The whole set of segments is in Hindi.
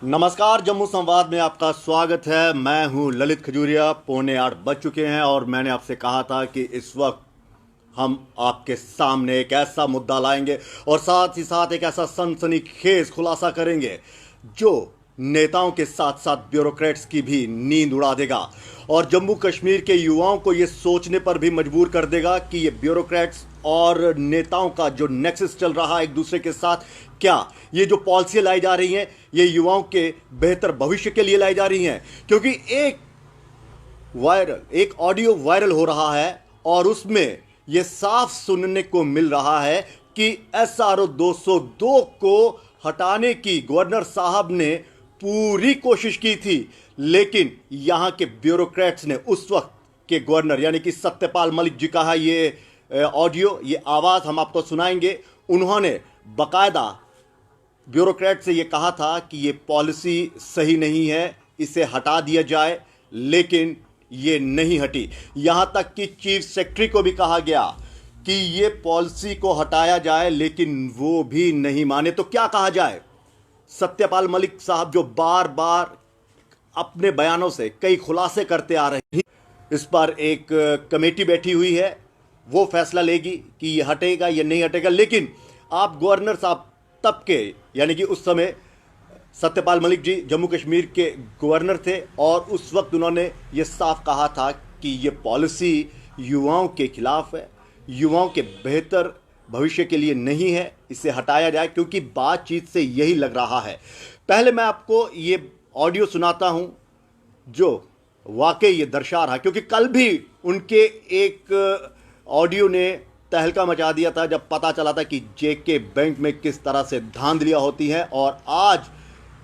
नमस्कार, जम्मू संवाद में आपका स्वागत है। मैं हूं ललित खजूरिया। 7:45 बज चुके हैं और मैंने आपसे कहा था कि इस वक्त हम आपके सामने एक ऐसा मुद्दा लाएंगे और साथ ही साथ एक ऐसा सनसनीखेज खुलासा करेंगे जो नेताओं के साथ साथ ब्यूरोक्रेट्स की भी नींद उड़ा देगा और जम्मू कश्मीर के युवाओं को ये सोचने पर भी मजबूर कर देगा कि ये ब्यूरोक्रेट्स और नेताओं का जो नेक्सस चल रहा है एक दूसरे के साथ, क्या ये जो पॉलिसियाँ लाई जा रही हैं ये युवाओं के बेहतर भविष्य के लिए लाई जा रही हैं। क्योंकि एक ऑडियो वायरल हो रहा है और उसमें ये साफ सुनने को मिल रहा है कि SRO 202 को हटाने की गवर्नर साहब ने पूरी कोशिश की थी, लेकिन यहां के ब्यूरोक्रेट्स ने उस वक्त के गवर्नर यानी कि सत्यपाल मलिक जी का है ये ऑडियो, ये आवाज़ हम आपको सुनाएंगे। उन्होंने बकायदा ब्यूरोक्रेट से ये कहा था कि ये पॉलिसी सही नहीं है, इसे हटा दिया जाए, लेकिन ये नहीं हटी। यहाँ तक कि चीफ सेक्रेटरी को भी कहा गया कि ये पॉलिसी को हटाया जाए, लेकिन वो भी नहीं माने। तो क्या कहा जाए? सत्यपाल मलिक साहब जो बार बार अपने बयानों से कई खुलासे करते आ रहे हैं, इस पर एक कमेटी बैठी हुई है, वो फैसला लेगी कि ये हटेगा या नहीं हटेगा। लेकिन आप गवर्नर साहब तब के यानी कि उस समय सत्यपाल मलिक जी जम्मू कश्मीर के गवर्नर थे और उस वक्त उन्होंने ये साफ कहा था कि ये पॉलिसी युवाओं के खिलाफ है, युवाओं के बेहतर भविष्य के लिए नहीं है, इसे हटाया जाए, क्योंकि बातचीत से यही लग रहा है। पहले मैं आपको ये ऑडियो सुनाता हूं जो वाकई ये दर्शा रहा, क्योंकि कल भी उनके एक ऑडियो ने तहलका मचा दिया था जब पता चला था कि जेके बैंक में किस तरह से धांधलियां होती हैं, और आज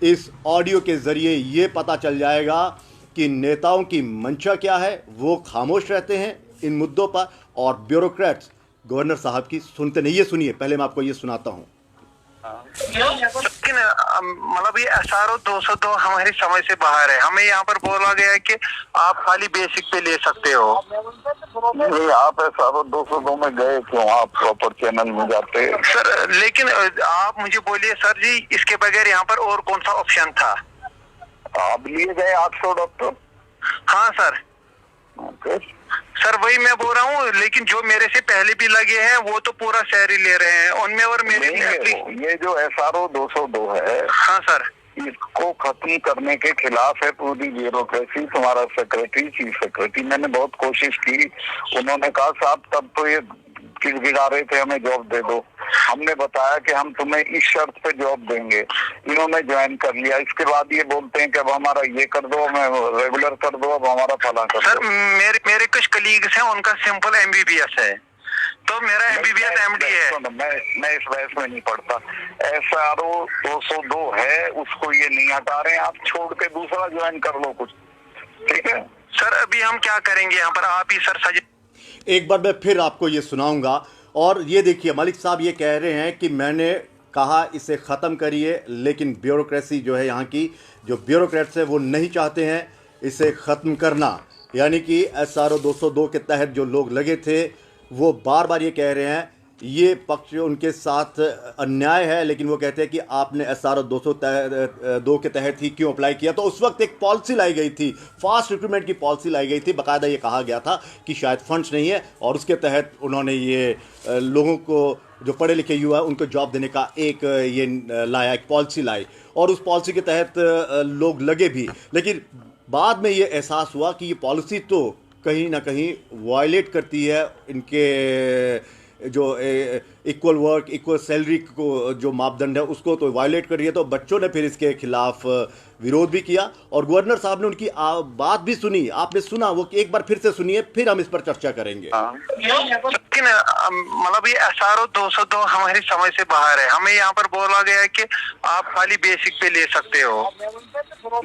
इस ऑडियो के ज़रिए ये पता चल जाएगा कि नेताओं की मंशा क्या है। वो खामोश रहते हैं इन मुद्दों पर और ब्यूरोक्रेट्स गवर्नर साहब की सुनते नहीं। ये सुनिए, पहले मैं आपको ये सुनाता हूँ। लेकिन मतलब ये SRO 202 हमारी समझ से बाहर है। हमें यहाँ पर बोला गया है कि आप खाली बेसिक पे ले सकते हो। नहीं, आप SRO 202 में गए क्यों? आप प्रॉपर चैनल में जाते सर, लेकिन आप मुझे बोलिए सर जी, इसके बगैर यहाँ पर और कौन सा ऑप्शन था? आप लिए गए 800 डॉक्टर? हाँ सर। ओके सर वही मैं बोल रहा हूँ, लेकिन जो मेरे से पहले भी लगे हैं वो तो पूरा शहर ही ले रहे हैं उनमें, और मेरे ये जो SRO 202 है, हाँ सर, इसको खत्म करने के खिलाफ है पूरी ब्यूरोक्रेसी। तुम्हारा सेक्रेटरी, चीफ सेक्रेटरी, मैंने बहुत कोशिश की। उन्होंने कहा साहब तब तो ये गिड़ा रहे थे हमें जॉब दे दो। हमने बताया कि हम तुम्हें इस शर्त पे जॉब देंगे। इन्होंने ज्वाइन कर लिया। इसके बाद ये बोलते हैं कि अब हमारा ये कर दो, हमें रेगुलर कर दो, अब हमारा फला कर दो। सर मेरे कुछ कलीग्स हैं, उनका सिंपल MBBS है, तो मेरा MBBS MD है। मैं इस बहस में नहीं पढ़ता। SRO 202 है, उसको ये नहीं हटा रहे हैं। आप छोड़ के दूसरा ज्वाइन कर लो कुछ, ठीक है? सर अभी हम क्या करेंगे यहाँ पर, आप ही सर सजेस्ट। एक बार मैं फिर आपको ये सुनाऊंगा और ये देखिए, मलिक साहब ये कह रहे हैं कि मैंने कहा इसे ख़त्म करिए, लेकिन ब्यूरोक्रेसी जो है, यहाँ की जो ब्यूरोक्रेट्स है वो नहीं चाहते हैं इसे ख़त्म करना। यानी कि SRO 202 के तहत जो लोग लगे थे वो बार बार ये कह रहे हैं ये पक्ष उनके साथ अन्याय है, लेकिन वो कहते हैं कि आपने SRO 202 के तहत ही क्यों अप्लाई किया। तो उस वक्त एक पॉलिसी लाई गई थी, फास्ट रिक्रूटमेंट की पॉलिसी लाई गई थी। बाकायदा ये कहा गया था कि शायद फंड्स नहीं है और उसके तहत उन्होंने ये लोगों को, जो पढ़े लिखे युवा उनको जॉब देने का एक ये लाया, एक पॉलिसी लाई, और उस पॉलिसी के तहत लोग लगे भी। लेकिन बाद में ये एहसास हुआ कि ये पॉलिसी तो कहीं ना कहीं वायलेट करती है इनके जो इक्वल वर्क इक्वल सैलरी को जो मापदंड है उसको तो वायलेट कर रही है। तो बच्चों ने फिर इसके खिलाफ विरोध भी किया और गवर्नर साहब ने उनकी बात भी सुनी। आपने सुना वो, एक बार फिर से सुनिए, फिर हम इस पर चर्चा करेंगे। लेकिन मतलब ये SRO 202 हमारी समझ से बाहर है। हमें यहाँ पर बोला गया है कि आप खाली बेसिक पे ले सकते हो।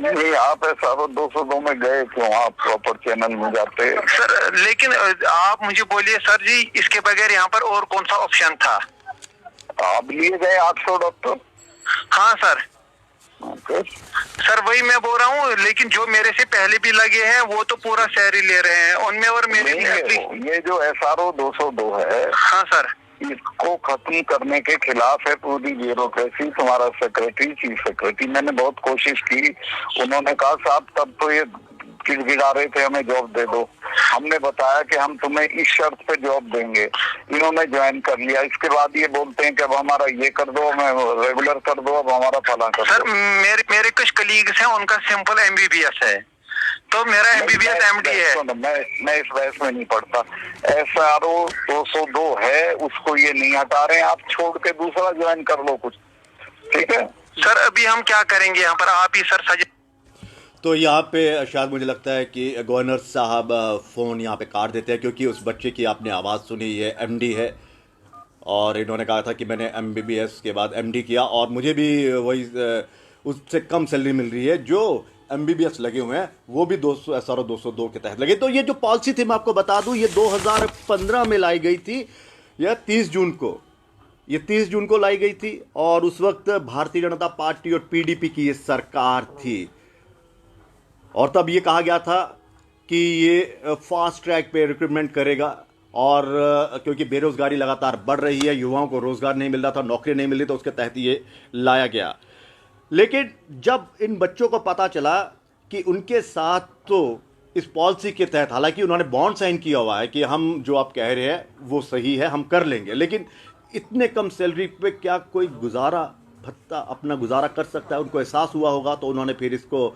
नहीं, आप SRO 202 में गए क्यों? आप प्रॉपर चैनल में जाते सर, लेकिन आप मुझे बोलिए सर जी, इसके बगैर यहाँ पर और कौन सा ऑप्शन था? आप लिए गए 800 डॉक्टर? हाँ सर। ओके सर वही मैं बोल रहा हूँ, लेकिन जो मेरे से पहले भी लगे हैं वो तो पूरा शहर ही ले रहे हैं उनमें, और मेरे ये जो SRO 202 है, हाँ सर, इसको खत्म करने के खिलाफ है पूरी ब्यूरोक्रेसी, तुम्हारा सेक्रेटरी, चीफ सेक्रेटरी। मैंने बहुत कोशिश की, उन्होंने कहा साहब तब तो ये गिड़गिड़ा रहे थे हमें जॉब दे दो। हमने बताया कि हम तुम्हें इस शर्त पे जॉब देंगे, इन्होंने ज्वाइन कर लिया। इसके बाद ये बोलते हैं कि अब हमारा ये कर दो, हमें रेगुलर कर दो, अब हमारा फला कर दो। सर मेरे कुछ कलीग्स हैं, उनका सिंपल एमबीबीएस है, तो मेरा एमबीबीएस एमडी है। मैं इस बहस में नहीं पढ़ता। SRO 202 है, उसको ये नहीं हटा रहे हैं, आप छोड़ के दूसरा ज्वाइन कर लो कुछ, ठीक है सर। अभी हम क्या करेंगे यहाँ पर, आप ही सर सजेस्ट। तो यहाँ पे शायद मुझे लगता है कि गवर्नर साहब फ़ोन यहाँ पे काट देते हैं, क्योंकि उस बच्चे की आपने आवाज़ सुनी, ये MD है और इन्होंने कहा था कि मैंने MBBS के बाद MD किया और मुझे भी वही उससे कम सैलरी मिल रही है। जो MBBS लगे हुए हैं वो भी SRO 202 के तहत लगे। तो ये जो पॉलिसी थी मैं आपको बता दूं, ये 2015 में लाई गई थी, यह 30 जून को, ये 30 जून को लाई गई थी और उस वक्त भारतीय जनता पार्टी और PDP की ये सरकार थी और तब ये कहा गया था कि ये फास्ट ट्रैक पे रिक्रूटमेंट करेगा और क्योंकि बेरोजगारी लगातार बढ़ रही है, युवाओं को रोजगार नहीं मिल रहा था, नौकरी नहीं मिल रही, तो उसके तहत ये लाया गया। लेकिन जब इन बच्चों को पता चला कि उनके साथ तो इस पॉलिसी के तहत, हालांकि उन्होंने बॉन्ड साइन किया हुआ है कि हम जो आप कह रहे हैं वो सही है, हम कर लेंगे, लेकिन इतने कम सैलरी पे क्या कोई गुजारा भत्ता अपना गुजारा कर सकता है? उनको एहसास हुआ होगा, तो उन्होंने फिर इसको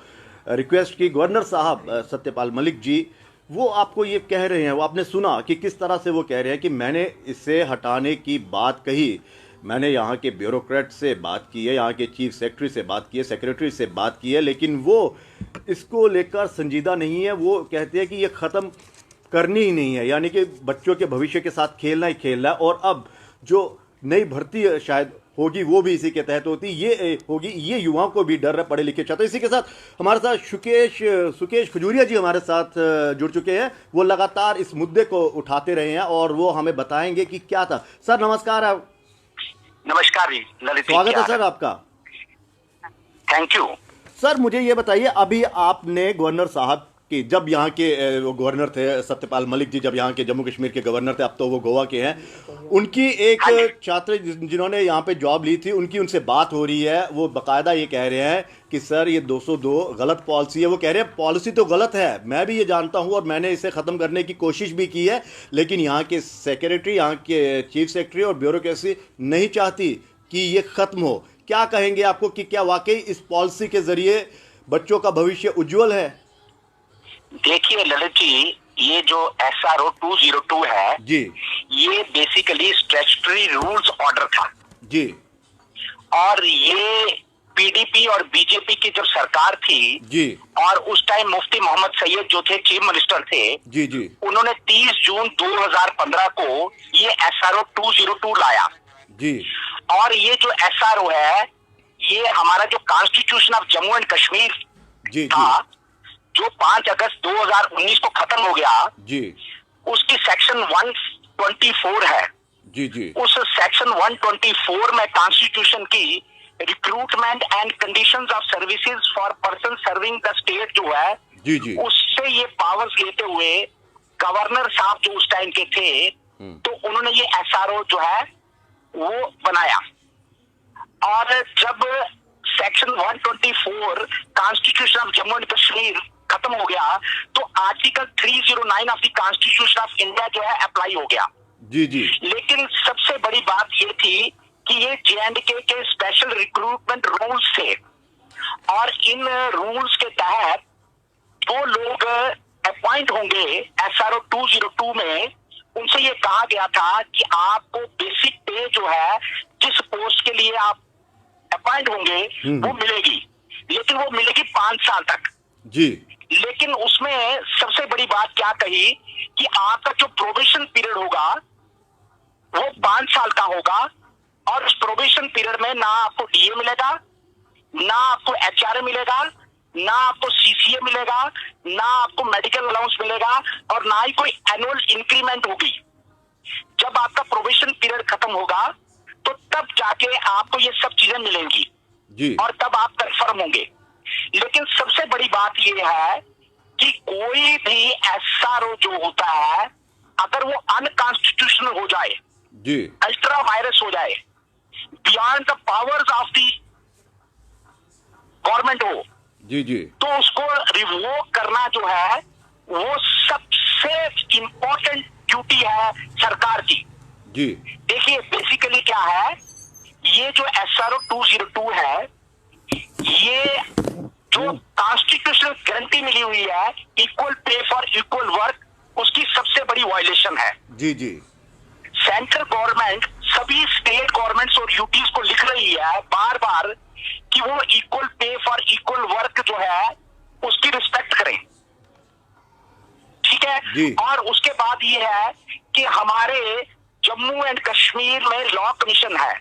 रिक्वेस्ट की। गवर्नर साहब सत्यपाल मलिक जी वो आपको ये कह रहे हैं, वो आपने सुना कि किस तरह से वो कह रहे हैं कि मैंने इसे हटाने की बात कही, मैंने यहाँ के ब्यूरोक्रेट से बात की है, यहाँ के चीफ सेक्रेटरी से बात की है, सेक्रेटरी से बात की है, लेकिन वो इसको लेकर संजीदा नहीं है। वो कहते हैं कि ये ख़त्म करनी ही नहीं है, यानी कि बच्चों के भविष्य के साथ खेलना ही खेलना है। और अब जो नई भर्ती शायद होगी वो भी इसी के तहत होगी, ये युवाओं को भी डर है, पढ़े लिखे छात्र। इसी के साथ हमारे साथ सुकेश खजूरिया जी हमारे साथ जुड़ चुके हैं। वो लगातार इस मुद्दे को उठाते रहे हैं और वो हमें बताएंगे कि क्या था। सर नमस्कार। नमस्कार जी, ललित, स्वागत है सर आपका। Thank you sir. मुझे ये बताइए, अभी आपने गवर्नर साहब की, जब यहाँ के वो गवर्नर थे सत्यपाल मलिक जी, जब यहाँ के जम्मू कश्मीर के गवर्नर थे, अब तो वो गोवा के हैं, उनकी एक छात्र जिन्होंने यहाँ पे जॉब ली थी, उनकी उनसे बात हो रही है। वो बाकायदा ये कह रहे हैं कि सर ये 202 गलत पॉलिसी है। वो कह रहे हैं पॉलिसी तो गलत है, मैं भी ये जानता हूँ और मैंने इसे ख़त्म करने की कोशिश भी की है, लेकिन यहाँ के सेक्रेटरी, यहाँ के चीफ सेक्रेटरी और ब्यूरोक्रेसी नहीं चाहती कि ये ख़त्म हो। क्या कहेंगे आपको कि क्या वाकई इस पॉलिसी के ज़रिए बच्चों का भविष्य उज्ज्वल है? देखिए ललित जी, ये जो SRO 202 है जी, ये बेसिकली स्टैट्यूटरी रूल्स ऑर्डर था जी, और ये PDP और BJP की जो सरकार थी जी, और उस टाइम मुफ्ती मोहम्मद सैयद जो थे चीफ मिनिस्टर थे, जी, जी, उन्होंने 30 जून 2015 को ये SRO 202 लाया जी, और ये जो SRO है ये हमारा जो constitution of Jammu and Kashmir जी, था जो 5 अगस्त 2019 को खत्म हो गया, जी, उसकी सेक्शन 124 है। जी, जी, उस सेक्शन 124 में कॉन्स्टिट्यूशन की recruitment and conditions of services for person serving the state जो है, जी, जी, उससे ये पावर्स लेते हुए गवर्नर साहब जो उस टाइम के थे, तो उन्होंने ये SRO जो है वो बनाया। और जब section 124 constitution of Jammu and Kashmir खत्म हो गया, तो article 309 of the constitution of India जो है अप्लाई हो गया। जी, जी, लेकिन सबसे बड़ी बात ये थी कि ये J&K के स्पेशल रिक्रूटमेंट रूल्स थे और इन रूल्स के तहत वो लोग अपॉइंट होंगे SRO 202 में, उनसे ये कहा गया था कि आपको बेसिक पे जो है जिस पोस्ट के लिए आप अपॉइंट होंगे वो मिलेगी, लेकिन वो मिलेगी 5 साल तक। जी, लेकिन उसमें सबसे बड़ी बात क्या कही कि आपका जो प्रोबेशन पीरियड होगा वो 5 साल का होगा और उस प्रोबेशन पीरियड में ना आपको DA मिलेगा, ना आपको HRA मिलेगा, ना आपको CCA मिलेगा, ना आपको मेडिकल अलाउंस मिलेगा और ना ही कोई एनुअल इंक्रीमेंट होगी। जब आपका प्रोबेशन पीरियड खत्म होगा तो तब जाके आपको ये सब चीजें मिलेंगी जी, और तब आप कंफर्म होंगे। लेकिन सबसे बड़ी बात यह है कि कोई भी SRO जो होता है, अगर वो अनकॉन्स्टिट्यूशनल हो जाए, जी अल्ट्रा वायरस हो जाए, beyond the powers of the government हो, जी जी तो उसको रिवोक करना जो है वो सबसे इंपॉर्टेंट ड्यूटी है सरकार की। जी देखिए बेसिकली क्या है, ये जो SRO 202 है, ये जो कॉन्स्टिट्यूशनल गारंटी मिली हुई है equal pay for equal work, उसकी सबसे बड़ी वायलेशन है। जी जी सेंट्रल गवर्नमेंट सभी स्टेट गवर्नमेंट्स और यूटीज को लिख रही है बार बार कि वो equal pay for equal work जो है उसकी रिस्पेक्ट करें, ठीक जी। है। और उसके बाद ये है कि हमारे जम्मू एंड कश्मीर में लॉ कमीशन है,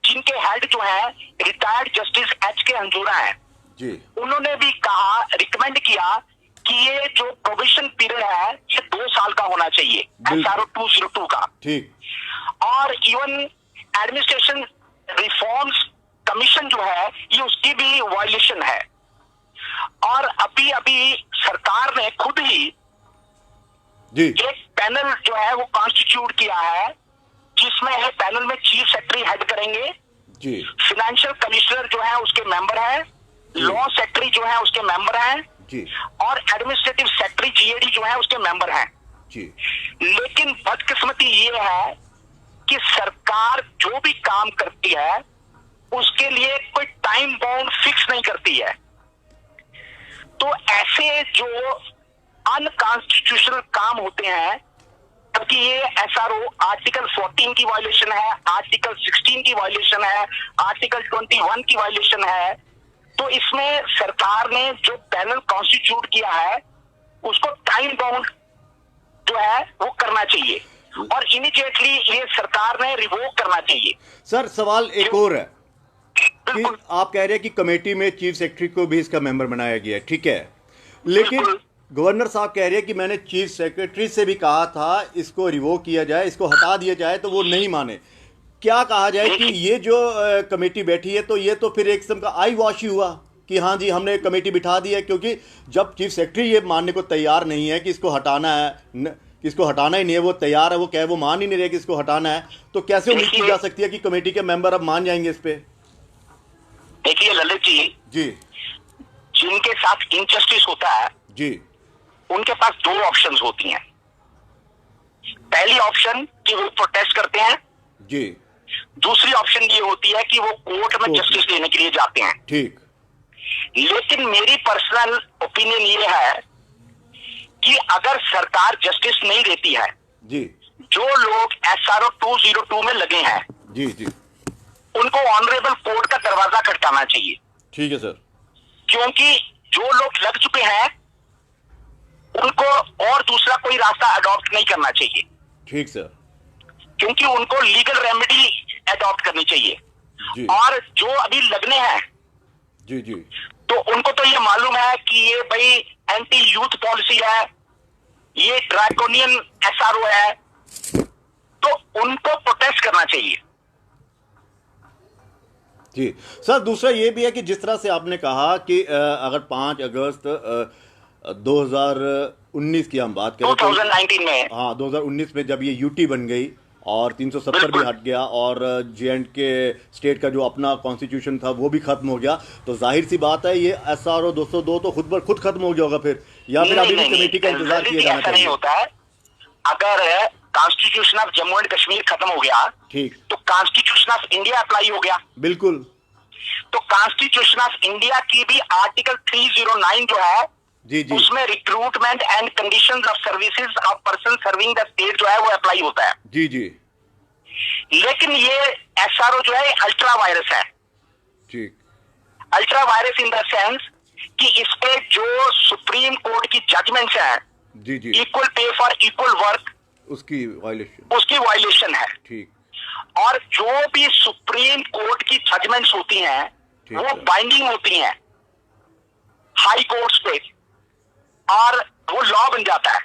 जिनके हेड जो है रिटायर्ड जस्टिस HK अंजुरा है। जी उन्होंने भी कहा, रिकमेंड किया कि ये जो प्रोविजन पीरियड है ये 2 साल का होना चाहिए, बिल्कुल। SRO 202 का। ठीक और इवन एडमिनिस्ट्रेशन रिफॉर्म्स कमीशन जो है ये उसकी भी वायलेशन है। और अभी अभी सरकार ने खुद ही जी एक पैनल जो है वो कॉन्स्टिट्यूट किया है, जिसमें है पैनल में चीफ सेक्रेटरी हेड करेंगे, जी फाइनेंशियल कमिश्नर जो है उसके मेंबर है, लॉ सेक्रेटरी जो है उसके मेंबर हैं, जी और एडमिनिस्ट्रेटिव सेक्रेटरी GAD जो है उसके मेंबर हैं। जी लेकिन बदकिस्मती ये है कि सरकार जो भी काम करती है उसके लिए कोई टाइम बाउंड फिक्स नहीं करती है। तो ऐसे जो अनकॉन्स्टिट्यूशनल काम होते हैं, जबकि ये SRO आर्टिकल 14 की वायलेशन है, आर्टिकल 16 की वायलेशन है, आर्टिकल 21 की वायलेशन है, तो इसमें सरकार ने जो पैनल कॉन्स्टिट्यूट किया है उसको टाइम बाउंड जो है वो करना चाहिए और इमीडिएटली ये सरकार ने रिवोक करना चाहिए। सर सवाल एक और है कि बिल्कुल आप कह रहे हैं कि कमेटी में चीफ सेक्रेटरी को भी इसका मेंबर बनाया गया है, ठीक है, लेकिन बिल्कुल। गवर्नर साहब कह रहे हैं कि मैंने चीफ सेक्रेटरी से भी कहा था इसको रिवोक किया जाए, इसको हटा दिया जाए, तो वो नहीं माने। क्या कहा जाए कि ये जो कमेटी बैठी है तो ये तो फिर एक किस्म का आई वॉश ही हुआ कि हाँ जी हमने कमेटी बिठा दी है, क्योंकि जब चीफ सेक्रेटरी ये मानने को तैयार नहीं है कि इसको हटाना है, इसको हटाना ही नहीं है, वो तैयार है, वो कहे वो मान ही नहीं रहे कि इसको हटाना है, तो कैसे उम्मीद की जा सकती है कि कमेटी के मेंबर अब मान जाएंगे इस पे? देखिए ललित जी, जिनके साथ इनजस्टिस होता है जी उनके पास 2 ऑप्शंस होती हैं। पहली ऑप्शन कि वो प्रोटेस्ट करते हैं, जी दूसरी ऑप्शन ये होती है कि वो कोर्ट में जस्टिस लेने के लिए जाते हैं। ठीक लेकिन मेरी पर्सनल ओपिनियन ये है कि अगर सरकार जस्टिस नहीं देती है, जी जो लोग SRO 202 में लगे हैं जी जी उनको ऑनरेबल कोर्ट का दरवाजा खटकाना चाहिए, ठीक है सर, क्योंकि जो लोग लग चुके हैं उनको और दूसरा कोई रास्ता अडॉप्ट नहीं करना चाहिए, ठीक सर, क्योंकि उनको लीगल रेमेडी अडॉप्ट करनी चाहिए। जी और जो अभी लगने हैं जी जी तो उनको तो ये मालूम है कि ये भाई एंटी यूथ पॉलिसी है, ये ड्रैकोनियन SRO है, तो उनको प्रोटेस्ट करना चाहिए। जी सर, दूसरा ये भी है कि जिस तरह से आपने कहा कि अगर 5 अगस्त 2019 की हम बात करें 2019 में, हाँ 2019 में जब ये यूटी बन गई और 370 भी हट गया और J&K स्टेट का जो अपना कॉन्स्टिट्यूशन था वो भी खत्म हो गया, तो जाहिर सी बात है ये SRO 202 तो खुद खत्म हो गया होगा फिर, या फिर अभी भी कमेटी का इंतजार किया जाना ऐसा नहीं चाहिए? होता है। अगर constitution of Jammu and Kashmir खत्म हो गया ठीक, तो कॉन्स्टिट्यूशन ऑफ इंडिया अप्लाई हो गया। बिल्कुल, तो कॉन्स्टिट्यूशन ऑफ इंडिया की भी आर्टिकल 309 जो है जी जी उसमें recruitment and conditions of services of person serving the state जो है वो अप्लाई होता है। जी जी लेकिन ये SRO जो है अल्ट्रा वायरस है। ठीक, ultra vires in the sense कि इस पे जो सुप्रीम कोर्ट की जजमेंट्स है जी जी equal pay for equal work, उसकी वायलेशन, उसकी वायलेशन है। ठीक और जो भी सुप्रीम कोर्ट की जजमेंट्स होती हैं ठीक वो है। बाइंडिंग होती हैं हाई कोर्ट्स पे और वो लॉ बन जाता है।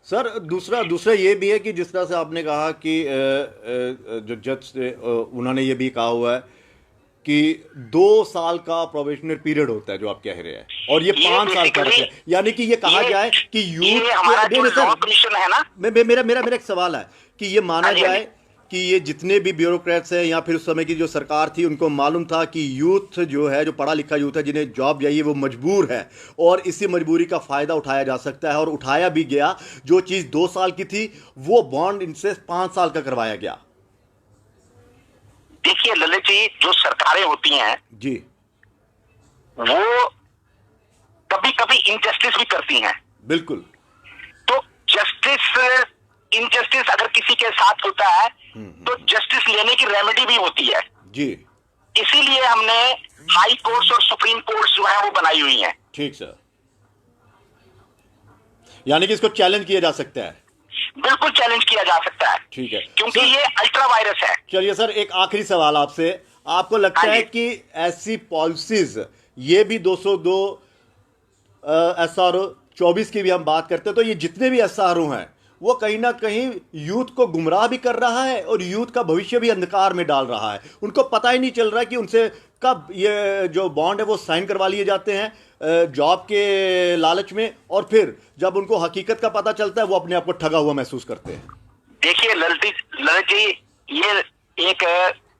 सर दूसरा ये भी है कि जिस तरह से आपने कहा कि जो जज थे उन्होंने ये भी कहा हुआ है कि 2 साल का प्रोबेशनरी पीरियड होता है जो आप कह रहे हैं, और ये 5 साल का है, यानी कि ये कहा जाए कि यूथ ये हमारा जो लॉ कमीशन है ना, मेरा एक सवाल है कि ये माना हाँ जी, जाए कि ये जितने भी ब्यूरोक्रेट्स हैं या फिर उस समय की जो सरकार थी उनको मालूम था कि यूथ जो है, जो पढ़ा लिखा यूथ है जिन्हें जॉब चाहिए, वो मजबूर है और इसी मजबूरी का फ़ायदा उठाया जा सकता है और उठाया भी गया। जो चीज़ 2 साल की थी वो बॉन्ड इनसे 5 साल का करवाया गया। देखिए ललित जी, जो सरकारें होती हैं जी, वो कभी कभी इनजस्टिस भी करती हैं। बिल्कुल। तो इनजस्टिस अगर किसी के साथ होता है तो जस्टिस लेने की रेमेडी भी होती है। जी, इसीलिए हमने हाई कोर्ट्स और सुप्रीम कोर्ट्स जो है वो बनाई हुई हैं। ठीक सर, यानी कि इसको चैलेंज किया जा सकता है। बिल्कुल चैलेंज किया जा सकता है। ठीक है, क्योंकि सर, ये अल्ट्रा वायरस है। चलिए सर, एक आखिरी सवाल आपसे। आपको लगता हाँ है जी। कि ऐसी पॉलिसीज, ये भी 202 SRO 24 की भी हम बात करते हैं, तो ये जितने भी SRO हैं वो कहीं ना कहीं यूथ को गुमराह भी कर रहा है और यूथ का भविष्य भी अंधकार में डाल रहा है। उनको पता ही नहीं चल रहा है कि उनसे कब ये जो बॉन्ड है वो साइन करवा लिए जाते हैं जॉब के लालच में, और फिर जब उनको हकीकत का पता चलता है वो अपने आप को ठगा हुआ महसूस करते हैं। देखिए ललित जी, ये एक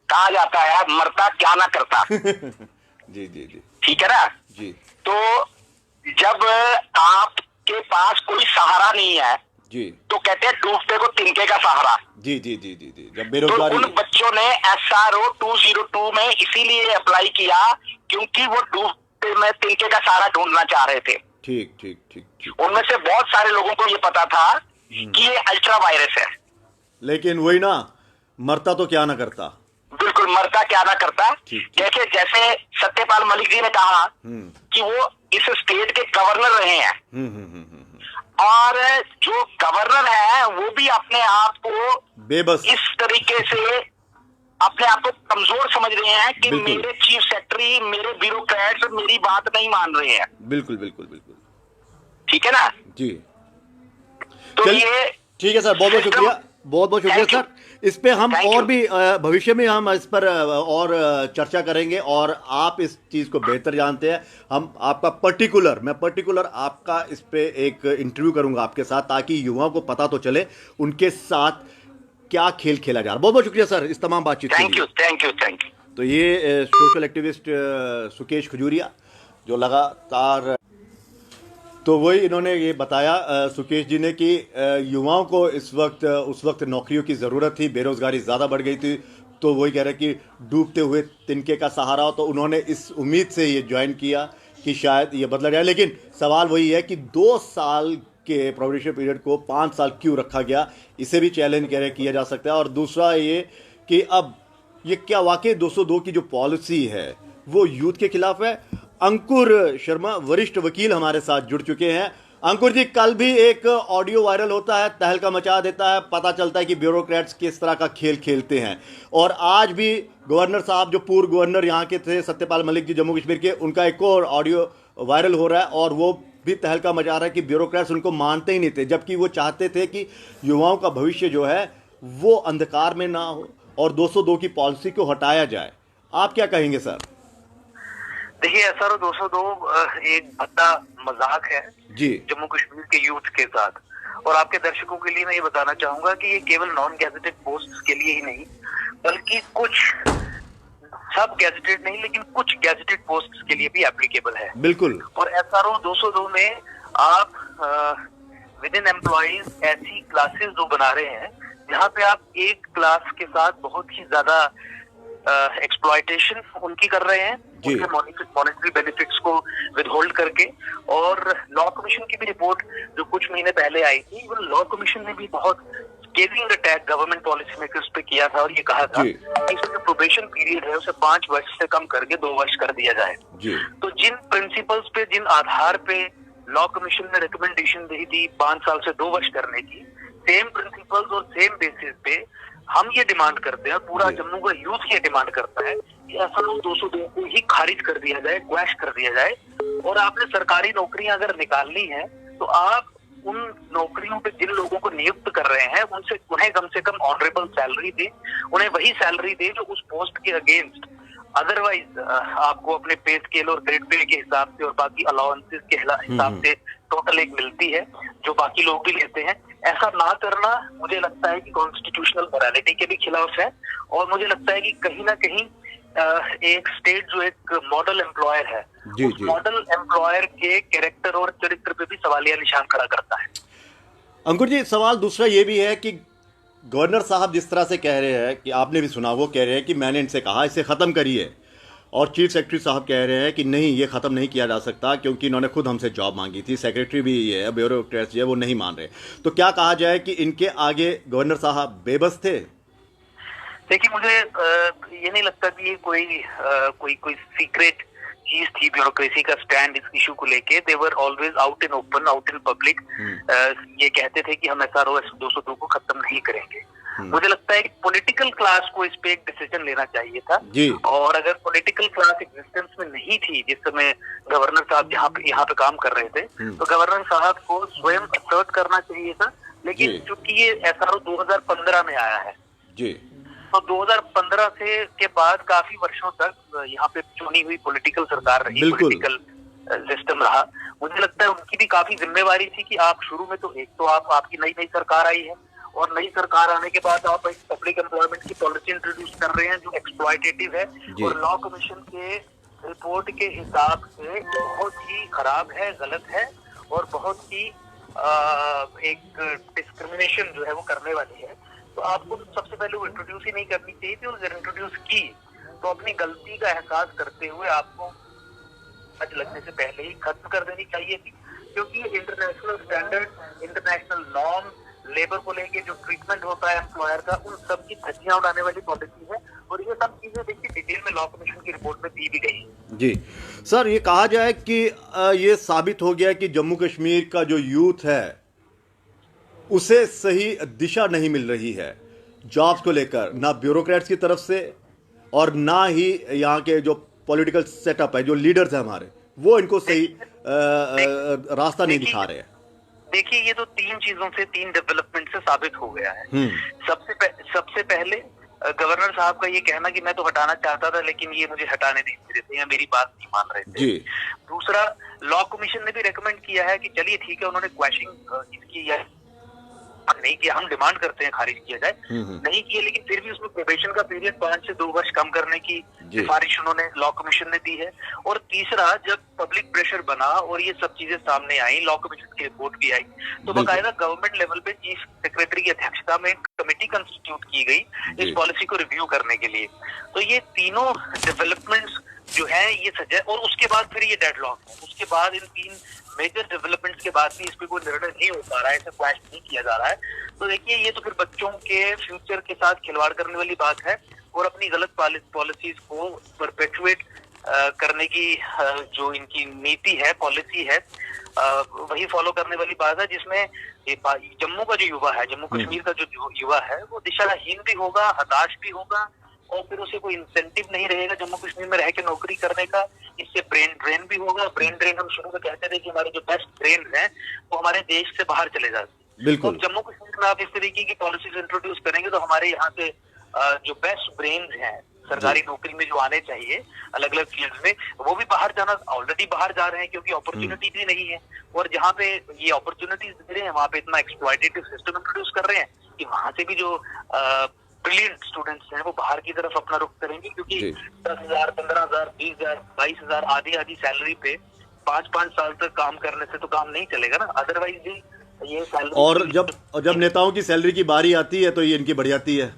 कहा जाता है मरता क्या ना करता। जी जी जी, ठीक है ना जी तो जब आपके पास कोई सहारा नहीं है जी तो कहते हैं डूबते को तिनके का सहारा। जी जी जी जी जी, जब तो बेरोजगारी। उन बच्चों ने SRO 202 में इसीलिए अप्लाई किया क्योंकि वो डूबते में तिनके का सहारा ढूंढना चाह रहे थे। ठीक ठीक ठीक ठीक। उनमें से बहुत सारे लोगों को ये पता था कि ये अल्ट्रा वायरस है। लेकिन वही ना, मरता तो क्या ना करता। बिल्कुल, मरता क्या ना करता। ठीक। देखिए जैसे सत्यपाल मलिक जी ने कहा कि वो इस स्टेट के गवर्नर रहे हैं और जो गवर्नर है वो भी अपने आप को बेबस, इस तरीके से अपने आप को कमजोर समझ रहे हैं कि बिल्कुल। मेरे चीफ सेक्रेटरी, मेरे ब्यूरोक्रेट्स मेरी बात नहीं मान रहे हैं। बिल्कुल बिल्कुल बिल्कुल। ठीक है ना। जी, तो चलिए, ये ठीक है सर, बहुत बहुत शुक्रिया, बहुत बहुत शुक्रिया Thank you. सर। इस पे हम Thank और you. भी भविष्य में हम इस पर और चर्चा करेंगे, और आप इस चीज़ को बेहतर जानते हैं। हम आपका मैं पर्टिकुलर आपका इस पे एक इंटरव्यू करूंगा आपके साथ, ताकि युवाओं को पता तो चले उनके साथ क्या खेल खेला जा रहा है। बहुत बहुत शुक्रिया सर इस तमाम बातचीत के थैंक लिए। You thank you thank you. तो ये सोशल एक्टिविस्ट सुकेश खजूरिया जो लगातार, तो वही इन्होंने ये बताया सुकेश जी ने कि युवाओं को उस वक्त नौकरियों की ज़रूरत थी, बेरोज़गारी ज़्यादा बढ़ गई थी, तो वही कह रहे कि डूबते हुए तिनके का सहारा हो। तो उन्होंने इस उम्मीद से ये ज्वाइन किया कि शायद ये बदला जाए। लेकिन सवाल वही है कि 2 साल के प्रोबेशन पीरियड को 5 साल क्यों रखा गया, इसे भी चैलेंज कह रहे किया जा सकता है। और दूसरा ये कि अब ये क्या वाकई 202 की जो पॉलिसी है वो यूथ के खिलाफ है। अंकुर शर्मा वरिष्ठ वकील हमारे साथ जुड़ चुके हैं। अंकुर जी, कल भी एक ऑडियो वायरल होता है, तहलका मचा देता है, पता चलता है कि ब्यूरोक्रेट्स किस तरह का खेल खेलते हैं, और आज भी गवर्नर साहब, जो पूर्व गवर्नर यहाँ के थे सत्यपाल मलिक जी जम्मू कश्मीर के, उनका एक और ऑडियो वायरल हो रहा है और वो भी तहलका मचा रहा है कि ब्यूरोक्रेट्स उनको मानते ही नहीं थे, जबकि वो चाहते थे कि युवाओं का भविष्य जो है वो अंधकार में ना हो और 202 की पॉलिसी को हटाया जाए। आप क्या कहेंगे सर? देखिए, SRO 202 एक भद्दा मजाक है जी, जम्मू कश्मीर के यूथ के साथ। और आपके दर्शकों के लिए मैं ये बताना चाहूंगा कि ये केवल नॉन गैजेटेड पोस्ट के लिए ही नहीं, बल्कि कुछ सब गैजेटेड नहीं लेकिन कुछ गैजेटेड पोस्ट के लिए भी एप्लीकेबल है। बिल्कुल। और SRO 202 में आप विद इन एम्प्लॉइज ऐसी क्लासेस जो बना रहे हैं जहाँ पे आप एक क्लास के साथ बहुत ही ज्यादा एक्सप्लॉयटेशन उनकी कर रहे हैं, जी। उनके मॉनेटरी बेनिफिट्स को विदहोल्ड करके। और लॉ कमीशन की भी रिपोर्ट जो कुछ महीने पहले आई थी, वो लॉ कमीशन ने भी बहुत scaling attack government policy makers पे किया था और ये कहा था जी। कि इसका जो प्रोबेशन पीरियड है उसे 5 वर्ष से कम करके 2 वर्ष कर दिया जाए। जी, तो जिन प्रिंसिपल्स पे, जिन आधार पे लॉ कमीशन ने रिकमेंडेशन दी थी 5 साल से 2 वर्ष करने की, सेम प्रिंसिपल्स और सेम बेसिस पे हम ये डिमांड करते हैं, पूरा जम्मू का यूथ ये डिमांड करता है कि SRO 202 को ही खारिज कर दिया जाए, क्वैश कर दिया जाए। और आपने सरकारी नौकरियां अगर निकालनी है तो आप उन नौकरियों पे जिन लोगों को नियुक्त कर रहे हैं उन्हें कम से कम ऑनरेबल सैलरी दे, उन्हें वही सैलरी दे जो उस पोस्ट के अगेंस्ट अदरवाइज आपको अपने पे स्केल और ग्रेड पे के हिसाब से और बाकी अलाउंसेस के हिसाब से टोटल एक मिलती है जो बाकी लोग भी लेते हैं। ऐसा ना करना मुझे लगता है कि कॉन्स्टिट्यूशनल मोरालिटी के भी खिलाफ है, और मुझे लगता है कि कहीं ना कहीं एक स्टेट जो एक मॉडल एम्प्लॉयर है, उस मॉडल एम्प्लॉयर के कैरेक्टर और चरित्र पे भी सवालिया निशान खड़ा करता है। अंकुर जी, सवाल दूसरा ये भी है कि गवर्नर साहब जिस तरह से कह रहे हैं कि आपने भी सुना, वो कह रहे हैं कि मैंने इनसे कहा इसे ख़त्म करिए, और चीफ सेक्रेटरी साहब कह रहे हैं कि नहीं, ये ख़त्म नहीं किया जा सकता क्योंकि इन्होंने खुद हमसे जॉब मांगी थी। सेक्रेटरी भी ये है, ब्यूरोक्रेट्स जो है वो नहीं मान रहे। तो क्या कहा जाए कि इनके आगे गवर्नर साहब बेबस थे? देखिए, मुझे ये नहीं लगता कि ये कोई सीक्रेट चीज थी ब्यूरोक्रेसी का स्टैंड इस इशू को लेके। They were always out in open, out in public. ये कहते थे कि हम SRO 202 को खत्म नहीं करेंगे। मुझे लगता है कि पॉलिटिकल क्लास को इस पे एक डिसीजन लेना चाहिए था जी। और अगर पॉलिटिकल क्लास एग्जिस्टेंस में नहीं थी जिस समय गवर्नर साहब यहाँ पे काम कर रहे थे, तो गवर्नर साहब को स्वयं असर्ट करना चाहिए था। लेकिन चूंकि ये SRO 2015 में आया है जी, तो 2015 के बाद काफी वर्षों तक यहाँ पे चुनी हुई पॉलिटिकल सरकार रही, पॉलिटिकल सिस्टम रहा। मुझे लगता है उनकी भी काफी जिम्मेवारी थी कि आप शुरू में तो आपकी नई सरकार आई है, और नई सरकार आने के बाद आप एक पब्लिक एम्प्लॉयमेंट की पॉलिसी इंट्रोड्यूस कर रहे हैं जो एक्सप्लॉयटेटिव है और लॉ कमीशन के रिपोर्ट के हिसाब से बहुत ही खराब है, गलत है, और बहुत ही एक डिस्क्रिमिनेशन जो है वो करने वाली है। तो आपको सबसे पहले वो इंट्रोड्यूस ही नहीं करनी चाहिए थी, और जब इंट्रोड्यूस की तो अपनी गलती का एहसास करते हुए आपको आज लगने से पहले ही खत्म कर देनी चाहिए थी, क्योंकि ये international standard, international norm, labour को लेके जो ट्रीटमेंट होता है एम्प्लॉयर का, उन सब की धज्जियां उड़ाने वाली पॉलिसी है। और ये सब चीजें देखिए डिटेल में लॉ कमीशन की रिपोर्ट में दी भी गई जी। सर, ये कहा जाए कि ये साबित हो गया कि जम्मू कश्मीर का जो यूथ है उसे सही दिशा नहीं मिल रही है जॉब्स को लेकर, ना ब्यूरोक्रेट्स की तरफ से और ना ही यहाँ के जो पॉलिटिकल सेटअप है, जो लीडर्स हैं हमारे, वो इनको सही रास्ता नहीं दिखा रहे हैं। देखिए, ये तो तीन डेवलपमेंट से साबित हो गया है। सबसे पहले गवर्नर साहब का ये कहना कि मैं तो हटाना चाहता था लेकिन ये मुझे हटाने नहीं दे रहे थे या मेरी बात नहीं मान रहे थे। दूसरा, लॉ कमीशन ने भी रेकमेंड किया है कि चलिए ठीक है, उन्होंने क्वेश्चनिंग इसकी या नहीं किया, हम डिमांड करते हैं खारिज किया जाए, नहीं किया, लेकिन फिर भी उसमें प्रोबेशन का पीरियड 5 से 2 वर्ष कम करने की सिफारिश उन्होंने लॉ कमीशन ने दी है। और तीसरा, जब पब्लिक प्रेशर बना और ये सब चीजें सामने आई, लॉ कमीशन की रिपोर्ट भी आई, तो बाकायदा गवर्नमेंट लेवल पे चीफ सेक्रेटरी की अध्यक्षता में एक कमेटी कंस्टिट्यूट की गई इस पॉलिसी को रिव्यू करने के लिए। तो ये तीनों डेवलपमेंट्स जो है ये सजा, और उसके बाद फिर ये डेडलॉक है। उसके बाद इन 3 मेजर डेवलपमेंट्स के बाद भी इस पे कोई निर्णय नहीं हो पा रहा है, ऐसा क्वेश्चन नहीं किया जा रहा है। तो देखिए, ये तो फिर बच्चों के फ्यूचर के साथ खिलवाड़ करने वाली बात है, और अपनी गलत पॉलिसीज को परपेचुएट करने की जो इनकी नीति है, पॉलिसी है, वही फॉलो करने वाली बात है, जिसमें जम्मू का जो युवा है, जम्मू कश्मीर का जो युवा है, वो दिशाहीन भी होगा, हताश भी होगा, और फिर उसे कोई इंसेंटिव नहीं रहेगा जम्मू कश्मीर में रह के नौकरी करने का। इससे ब्रेन ड्रेन भी होगा। ब्रेन ड्रेन हम शुरू में कहते थे कि हमारे जो बेस्ट ब्रेन हैं वो हमारे देश से बाहर चले जाते हैं। तो जम्मू कश्मीर में आप इस तरीके की पॉलिसीज इंट्रोड्यूस करेंगे तो हमारे यहाँ से जो बेस्ट ब्रेन हैं सरकारी नौकरी में जो आने चाहिए अलग अलग फील्ड में, वो भी बाहर जाना, ऑलरेडी बाहर जा रहे हैं क्योंकि अपॉर्चुनिटी भी नहीं है। और जहाँ पे ये अपॉर्चुनिटीज दे रहे हैं वहाँ पे इतना एक्सप्लॉयटेटिव सिस्टम इंट्रोड्यूस कर रहे हैं कि वहां से भी जो ब्रिलियंट स्टूडेंट्स हैं वो बाहर की तरफ अपना रुख करेंगे, क्योंकि 10,000, 15,000, 20,000, 22,000 आधी सैलरी पे 5-5 साल तक काम करने से तो काम नहीं चलेगा ना। अदरवाइज भी ये सैलरी, और जब नेताओं की सैलरी की बारी आती है तो ये इनकी बढ़ जाती है।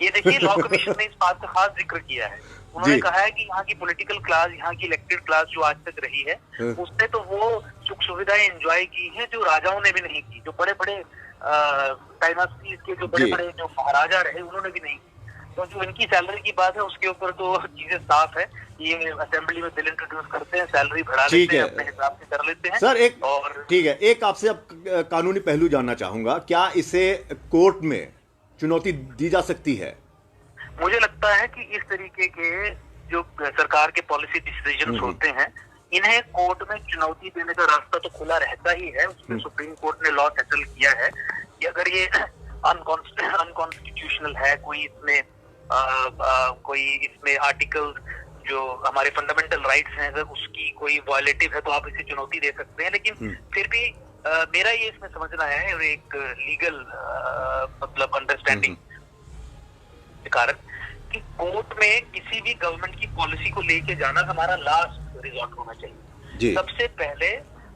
ये देखिए, लॉ कमीशन ने इस बात का खास जिक्र किया है। उन्होंने कहा है कि यहाँ की पॉलिटिकल क्लास, यहाँ की इलेक्टेड क्लास जो आज तक रही है, उसने तो वो सुख सुविधाएं एंजॉय की है जो राजाओं ने भी नहीं की, जो बड़े बड़े डायनास्टी के जो बड़े बड़े जो महाराजा रहे उन्होंने भी नहीं की। तो जो इनकी सैलरी की बात है उसके ऊपर तो चीजें साफ है। ये असेंबली में बिल इंट्रोड्यूस करते हैं, सैलरी बढ़ा लेते हैं, अपने हिसाब से कर लेते हैं। सर, एक आपसे अब कानूनी पहलू जानना चाहूंगा, क्या इसे कोर्ट में चुनौती दी जा सकती है? मुझे लगता है कि इस तरीके के जो सरकार के पॉलिसी डिसीजन होते हैं, इन्हें कोर्ट में चुनौती देने का रास्ता तो खुला रहता ही है। उसमें सुप्रीम कोर्ट ने लॉ सेटल किया है कि अगर ये अनकॉन्स्टिट्यूशनल है, कोई इसमें कोई इसमें आर्टिकल जो हमारे फंडामेंटल राइट्स हैं अगर उसकी कोई वायलेटिव है तो आप इसे चुनौती दे सकते हैं, लेकिन फिर भी मेरा ये इसमें समझना है और एक लीगल मतलब अंडरस्टैंडिंग के कारण कि कोर्ट में किसी भी गवर्नमेंट की पॉलिसी को लेके जाना हमारा लास्ट रिजॉर्ट होना चाहिए। सबसे पहले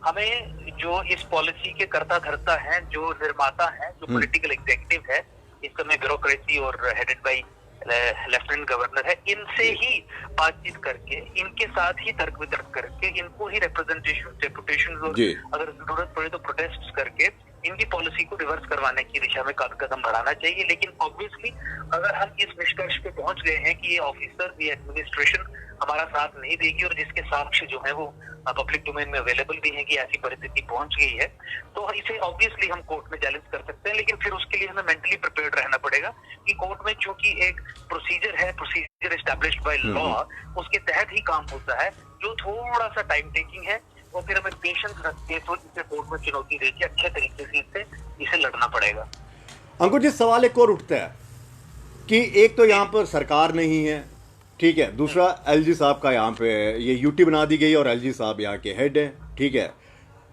हमें जो इस पॉलिसी के कर्ता धर्ता हैं, जो निर्माता हैं, जो पॉलिटिकल एग्जीक्यूटिव है, इस समय ब्यूरोक्रेसी और हेडेड बाय लेफ्टिनेंट गवर्नर है, इनसे ही बातचीत करके, इनके साथ ही तर्क वितर्क करके, इनको ही रिप्रेजेंटेशन, डेपुटेशन और अगर जरूरत पड़े तो प्रोटेस्ट करके इनकी पॉलिसी को रिवर्स करवाने की दिशा में कदम बढ़ाना चाहिए। लेकिन ऑब्वियसली अगर हम इस निष्कर्ष पे पहुंच गए हैं कि ये ऑफिसर, ये एडमिनिस्ट्रेशन हमारा साथ नहीं देगी और जिसके साक्ष्य जो है वो पब्लिक डोमेन में अवेलेबल भी है कि ऐसी परिस्थिति पहुंच गई है, तो इसे ऑब्वियसली हम कोर्ट में चैलेंज कर सकते हैं। लेकिन फिर उसके लिए हमें मेंटली प्रिपेयर्ड रहना पड़ेगा कि कोर्ट में चूंकि एक प्रोसीजर है, प्रोसीजर एस्टैब्लिश्ड बाय लॉ, उसके तहत ही काम होता है, जो थोड़ा सा टाइम टेकिंग है, और फिर हमें पेशेंस रख के तो इसे कोर्ट में चुनौती देके अच्छे तरीके से इसे लड़ना पड़ेगा। अंकुर जी, सवाल एक और उठता है कि एक तो यहाँ पर सरकार नहीं है, ठीक है, दूसरा एलजी साहब का यहाँ पे ये यूटी बना दी गई और एलजी साहब यहाँ के हेड हैं, ठीक है,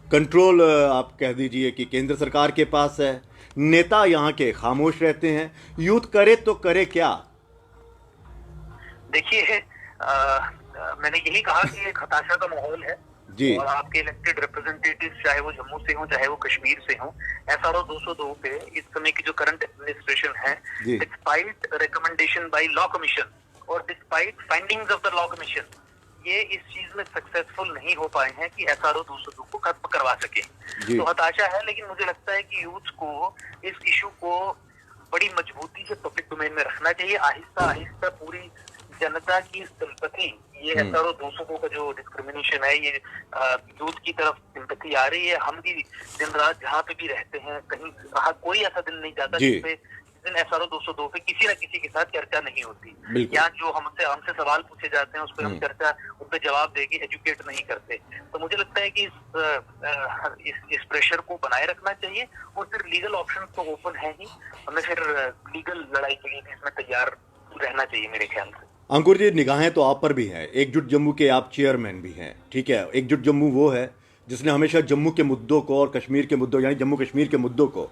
कंट्रोल आप कह दीजिए कि केंद्र सरकार के पास है, नेता यहाँ के खामोश रहते हैं, यूथ करे तो करे क्या? देखिए मैंने यही कहा कि एक हताशा का माहौल है जी, और आपके इलेक्टेड रिप्रेजेंटेटिव चाहे वो जम्मू से हो चाहे वो कश्मीर से हो, SRO 202 पे इस समय की जो करंट एडमिनिस्ट्रेशन है, despite recommendation by law commission और despite findings of the law commission, ये इस चीज में सक्सेसफुल नहीं हो पाए हैं कि SRO 202 को खत्म करवा सके। तो हताशा है, लेकिन मुझे लगता है कि यूथ को इस इशू को बड़ी मजबूती से पब्लिक डोमेन में रखना चाहिए। आहिस्ता आहिस्ता पूरी जनता की सिंपैथी, ये SRO 202 का जो डिस्क्रिमिनेशन है, ये यूथ की तरफ सिंपैथी आ रही है। हम भी दिन रात जहाँ पे भी रहते हैं, कहीं कोई ऐसा दिन नहीं जाता जिसपे दिन SRO 202 पे किसी न किसी के साथ चर्चा नहीं होती। या जो हमसे सवाल पूछे जाते हैं उस पर हम चर्चा, उस पर जवाब देके एजुकेट नहीं करते। तो मुझे लगता है कि इस प्रेशर को बनाए रखना चाहिए और फिर लीगल ऑप्शन तो ओपन है ही, हमें फिर लीगल लड़ाई के लिए भी इसमें तैयार रहना चाहिए मेरे ख्याल से। अंकुर जी, निगाहें तो आप पर भी हैं, एकजुट जम्मू के आप चेयरमैन भी हैं, ठीक है, एकजुट जम्मू वो है जिसने हमेशा जम्मू के मुद्दों को और कश्मीर के मुद्दों यानी जम्मू कश्मीर के मुद्दों को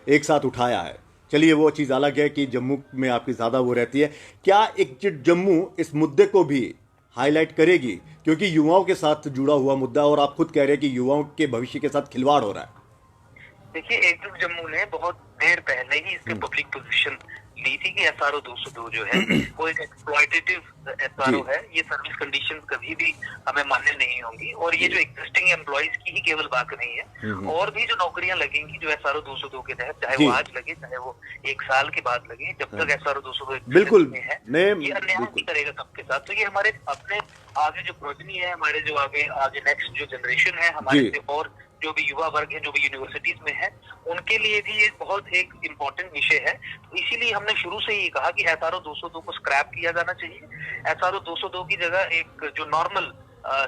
एक साथ उठाया है। चलिए वो चीज़ अलग है कि जम्मू में आपकी ज़्यादा वो रहती है, क्या एकजुट जम्मू इस मुद्दे को भी हाईलाइट करेगी, क्योंकि युवाओं के साथ जुड़ा हुआ मुद्दा और आप खुद कह रहे हैं कि युवाओं के भविष्य के साथ खिलवाड़ हो रहा है? देखिए, एकजुट जम्मू ने बहुत देर पहले ही इसके पब्लिक पोजीशन ली थी कि SRO 202 जो है वो एक एक्सप्लॉयटेटिव SRO है, ये सर्विस कंडीशंस कभी भी हमें मान्य नहीं होंगी और ये जो एग्जिस्टिंग एम्प्लॉइज की ही केवल बात नहीं है, और भी जो नौकरियां लगेंगी जो SRO 202 के तहत, चाहे वो आज लगे चाहे वो 1 साल के बाद लगे, जब तक SRO 202 बिल्कुल में है, ये अन्याय नहीं करेगा सबके साथ। तो ये हमारे अपने आगे जो प्रोजनी है, हमारे जो आगे नेक्स्ट जो जनरेशन है, हमारे से और जो भी युवा वर्ग है, जो भी यूनिवर्सिटीज में है, उनके लिए भी ये बहुत एक इम्पोर्टेंट विषय है। तो इसीलिए हमने शुरू से ही कहा कि SRO 202 को स्क्रैप किया जाना चाहिए। SRO 202 की जगह एक जो नॉर्मल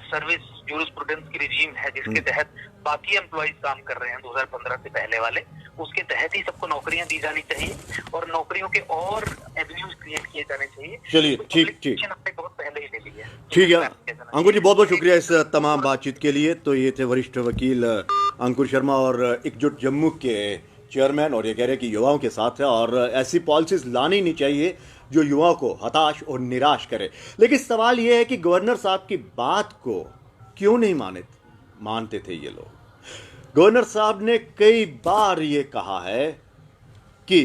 सर्विस जूरिस्प्रूडेंस की रिजीम है, जिसके तहत बाकी एम्प्लॉइज काम कर रहे हैं 2015 से पहले वाले, उसके तहत ही सबको नौकरियां दी जानी चाहिए और नौकरियों के और एवेन्यूज क्रिएट किए जाने चाहिए। चलिए, ठीक बहुत पहले ही ले ली है। ठीक है अंकुर जी, बहुत बहुत शुक्रिया इस तमाम बातचीत के लिए। तो ये थे वरिष्ठ वकील अंकुर शर्मा और एकजुट जम्मू के चेयरमैन, और ये कह रहे हैं कि युवाओं के साथ है और ऐसी पॉलिसीज लानी नहीं चाहिए जो युवाओं को हताश और निराश करे। लेकिन सवाल ये है कि गवर्नर साहब की बात को क्यों नहीं मानते थे ये लोग? गवर्नर साहब ने कई बार ये कहा है कि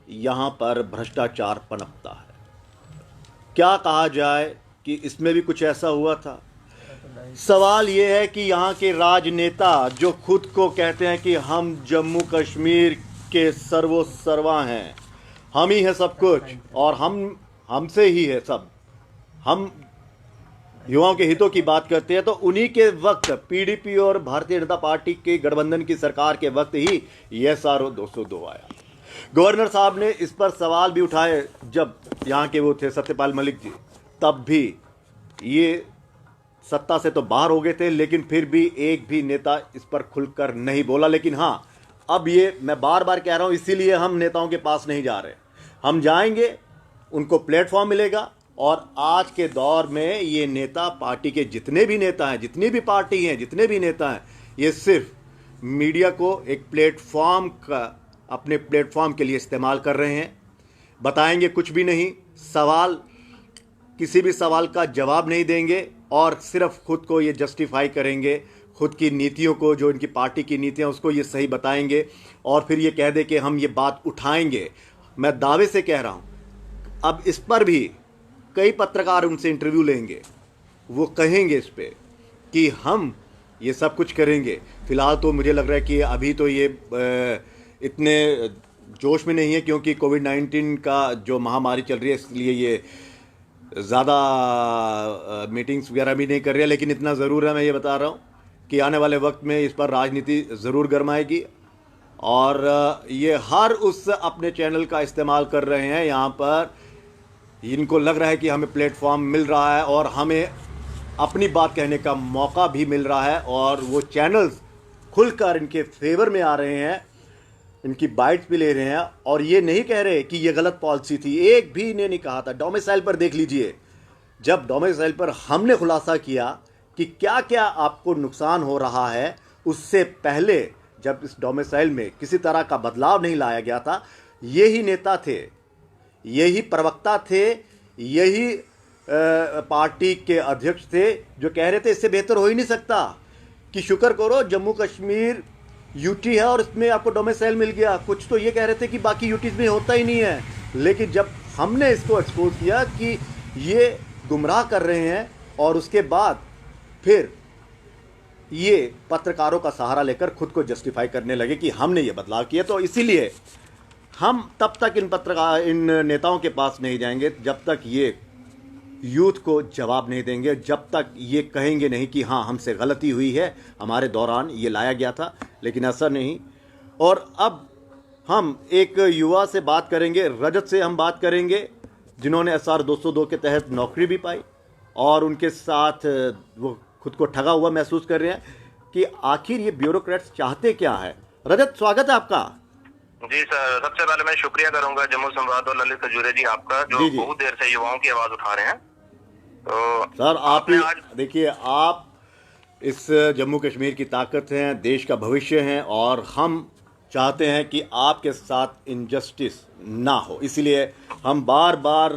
यहाँ पर भ्रष्टाचार पनपता है। क्या कहा जाए कि इसमें भी कुछ ऐसा हुआ था? सवाल ये है कि यहाँ के राजनेता जो खुद को कहते हैं कि हम जम्मू कश्मीर के सर्वोसर्वा हैं, हम ही है सब कुछ और हमसे ही है सब, हम युवाओं के हितों की बात करते हैं, तो उन्हीं के वक्त पीडीपी और भारतीय जनता पार्टी के गठबंधन की सरकार के वक्त ही यह SRO 202 आया। गवर्नर साहब ने इस पर सवाल भी उठाए जब यहाँ के वो थे सत्यपाल मलिक जी, तब भी ये सत्ता से तो बाहर हो गए थे, लेकिन फिर भी एक भी नेता इस पर खुलकर नहीं बोला। लेकिन हाँ, अब ये मैं बार बार कह रहा हूँ, इसीलिए हम नेताओं के पास नहीं जा रहे, हम जाएंगे उनको प्लेटफॉर्म मिलेगा। और आज के दौर में ये नेता, पार्टी के जितने भी नेता हैं, जितनी भी पार्टी हैं, जितने भी नेता हैं, ये सिर्फ मीडिया को एक प्लेटफॉर्म का, अपने प्लेटफॉर्म के लिए इस्तेमाल कर रहे हैं। बताएंगे कुछ भी नहीं, किसी भी सवाल का जवाब नहीं देंगे और सिर्फ खुद को ये जस्टिफाई करेंगे, खुद की नीतियों को, जो इनकी पार्टी की नीतियां उसको ये सही बताएंगे और फिर ये कह दे कि हम ये बात उठाएंगे। मैं दावे से कह रहा हूँ, अब इस पर भी कई पत्रकार उनसे इंटरव्यू लेंगे, वो कहेंगे इस पे कि हम ये सब कुछ करेंगे। फ़िलहाल तो मुझे लग रहा है कि अभी तो ये इतने जोश में नहीं है, क्योंकि कोविड-19 का जो महामारी चल रही है, इसलिए ये ज़्यादा मीटिंग्स वगैरह भी नहीं कर रहे हैं। लेकिन इतना ज़रूर है, मैं ये बता रहा हूँ कि आने वाले वक्त में इस पर राजनीति ज़रूर गरमाएगी। और ये हर उस अपने चैनल का इस्तेमाल कर रहे हैं, यहाँ पर इनको लग रहा है कि हमें प्लेटफॉर्म मिल रहा है और हमें अपनी बात कहने का मौका भी मिल रहा है, और वो चैनल्स खुलकर इनके फेवर में आ रहे हैं, इनकी बाइट्स भी ले रहे हैं और ये नहीं कह रहे कि ये गलत पॉलिसी थी। एक भी इन्हें नहीं कहा था। डोमिसाइल पर देख लीजिए, जब डोमिसाइल पर हमने खुलासा किया कि क्या क्या आपको नुकसान हो रहा है, उससे पहले जब इस डोमिसाइल में किसी तरह का बदलाव नहीं लाया गया था, यही नेता थे, यही प्रवक्ता थे, यही पार्टी के अध्यक्ष थे जो कह रहे थे इससे बेहतर हो ही नहीं सकता, कि शुक्र करो जम्मू कश्मीर यूटी है और इसमें आपको डोमिसाइल मिल गया। कुछ तो ये कह रहे थे कि बाकी यूटीज में होता ही नहीं है। लेकिन जब हमने इसको एक्सपोज किया कि ये गुमराह कर रहे हैं, और उसके बाद फिर ये पत्रकारों का सहारा लेकर खुद को जस्टिफाई करने लगे कि हमने ये बदलाव किया, तो इसीलिए हम तब तक इन नेताओं के पास नहीं जाएंगे जब तक ये यूथ को जवाब नहीं देंगे, जब तक ये कहेंगे नहीं कि हाँ हमसे गलती हुई है, हमारे दौरान ये लाया गया था। लेकिन ऐसा नहीं। और अब हम एक युवा से बात करेंगे, रजत से हम बात करेंगे, जिन्होंने SR 202 के तहत नौकरी भी पाई और उनके साथ वो खुद को ठगा हुआ महसूस कर रहे हैं कि आखिर ये ब्यूरोक्रेट्स चाहते क्या है। रजत, स्वागत है आपका। जी सर, सबसे पहले मैं शुक्रिया करूंगा जम्मू संवाद और ललित खजूरे जी आपका, जो जी। बहुत देर से युवाओं की आवाज उठा रहे हैं। तो सर आप ही आज देखिए, आप इस जम्मू कश्मीर की ताकत हैं, देश का भविष्य हैं, और हम चाहते हैं कि आपके साथ इनजस्टिस ना हो, इसलिए हम बार बार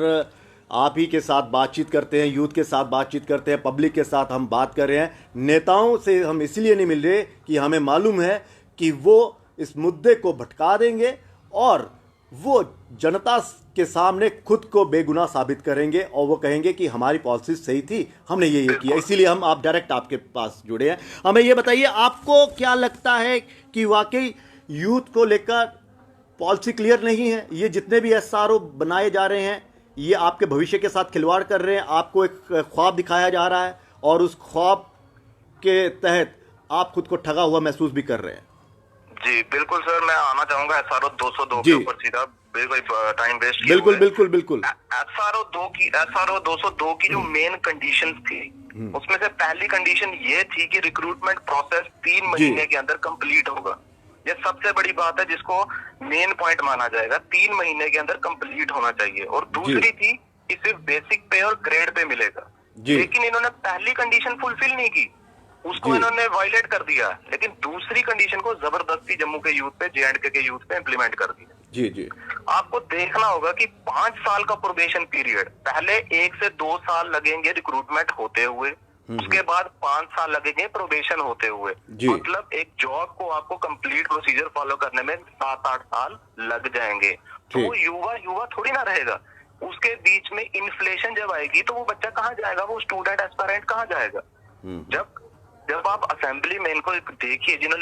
आप ही के साथ बातचीत करते हैं, यूथ के साथ बातचीत करते हैं, पब्लिक के साथ हम बात कर रहे हैं। नेताओं से हम इसलिए नहीं मिल रहे कि हमें मालूम है कि वो इस मुद्दे को भटका देंगे और वो जनता के सामने खुद को बेगुनाह साबित करेंगे और वो कहेंगे कि हमारी पॉलिसी सही थी, हमने ये किया। इसीलिए हम डायरेक्ट आपके पास जुड़े हैं। हमें ये बताइए, आपको क्या लगता है कि वाकई यूथ को लेकर पॉलिसी क्लियर नहीं है? ये जितने भी SRO बनाए जा रहे हैं, ये आपके भविष्य के साथ खिलवाड़ कर रहे हैं, आपको एक ख्वाब दिखाया जा रहा है और उस ख्वाब के तहत आप खुद को ठगा हुआ महसूस भी कर रहे हैं। जी बिल्कुल सर, मैं आना चाहूंगा SRO 202 जी। के ऊपर सीधा, बिल्कुल टाइम वेस्ट किए बिल्कुल हुए। बिल्कुल बिल्कुल। SRO 202 की जो मेन कंडीशंस थी, उसमें से पहली कंडीशन ये थी कि रिक्रूटमेंट प्रोसेस 3 महीने के अंदर कंप्लीट होगा। ये सबसे बड़ी बात है जिसको मेन पॉइंट माना जाएगा, 3 महीने के अंदर कंप्लीट होना चाहिए। और दूसरी थी कि सिर्फ बेसिक पे और ग्रेड पे मिलेगा। लेकिन इन्होंने पहली कंडीशन फुलफिल नहीं की, उसको इन्होंने वायलेट कर दिया, लेकिन दूसरी कंडीशन को जबरदस्ती जम्मू के यूथ पे, J&K के यूथ पे इम्प्लीमेंट कर दिया। जी जी। आपको देखना होगा कि 5 साल का प्रोबेशन पीरियड, पहले 1 से 2 साल लगेंगे रिक्रूटमेंट होते हुए, उसके बाद 5 साल लगेंगे प्रोबेशन होते हुए। मतलब एक जॉब को आपको कंप्लीट प्रोसीजर फॉलो करने में 7-8 साल लग जाएंगे। तो वो युवा थोड़ी ना रहेगा। उसके बीच में इन्फ्लेशन जब आएगी तो वो बच्चा कहाँ जाएगा, वो स्टूडेंट एस्पायरेंट कहाँ जाएगा? जब आप असेंबली में इनको देखिए, जिन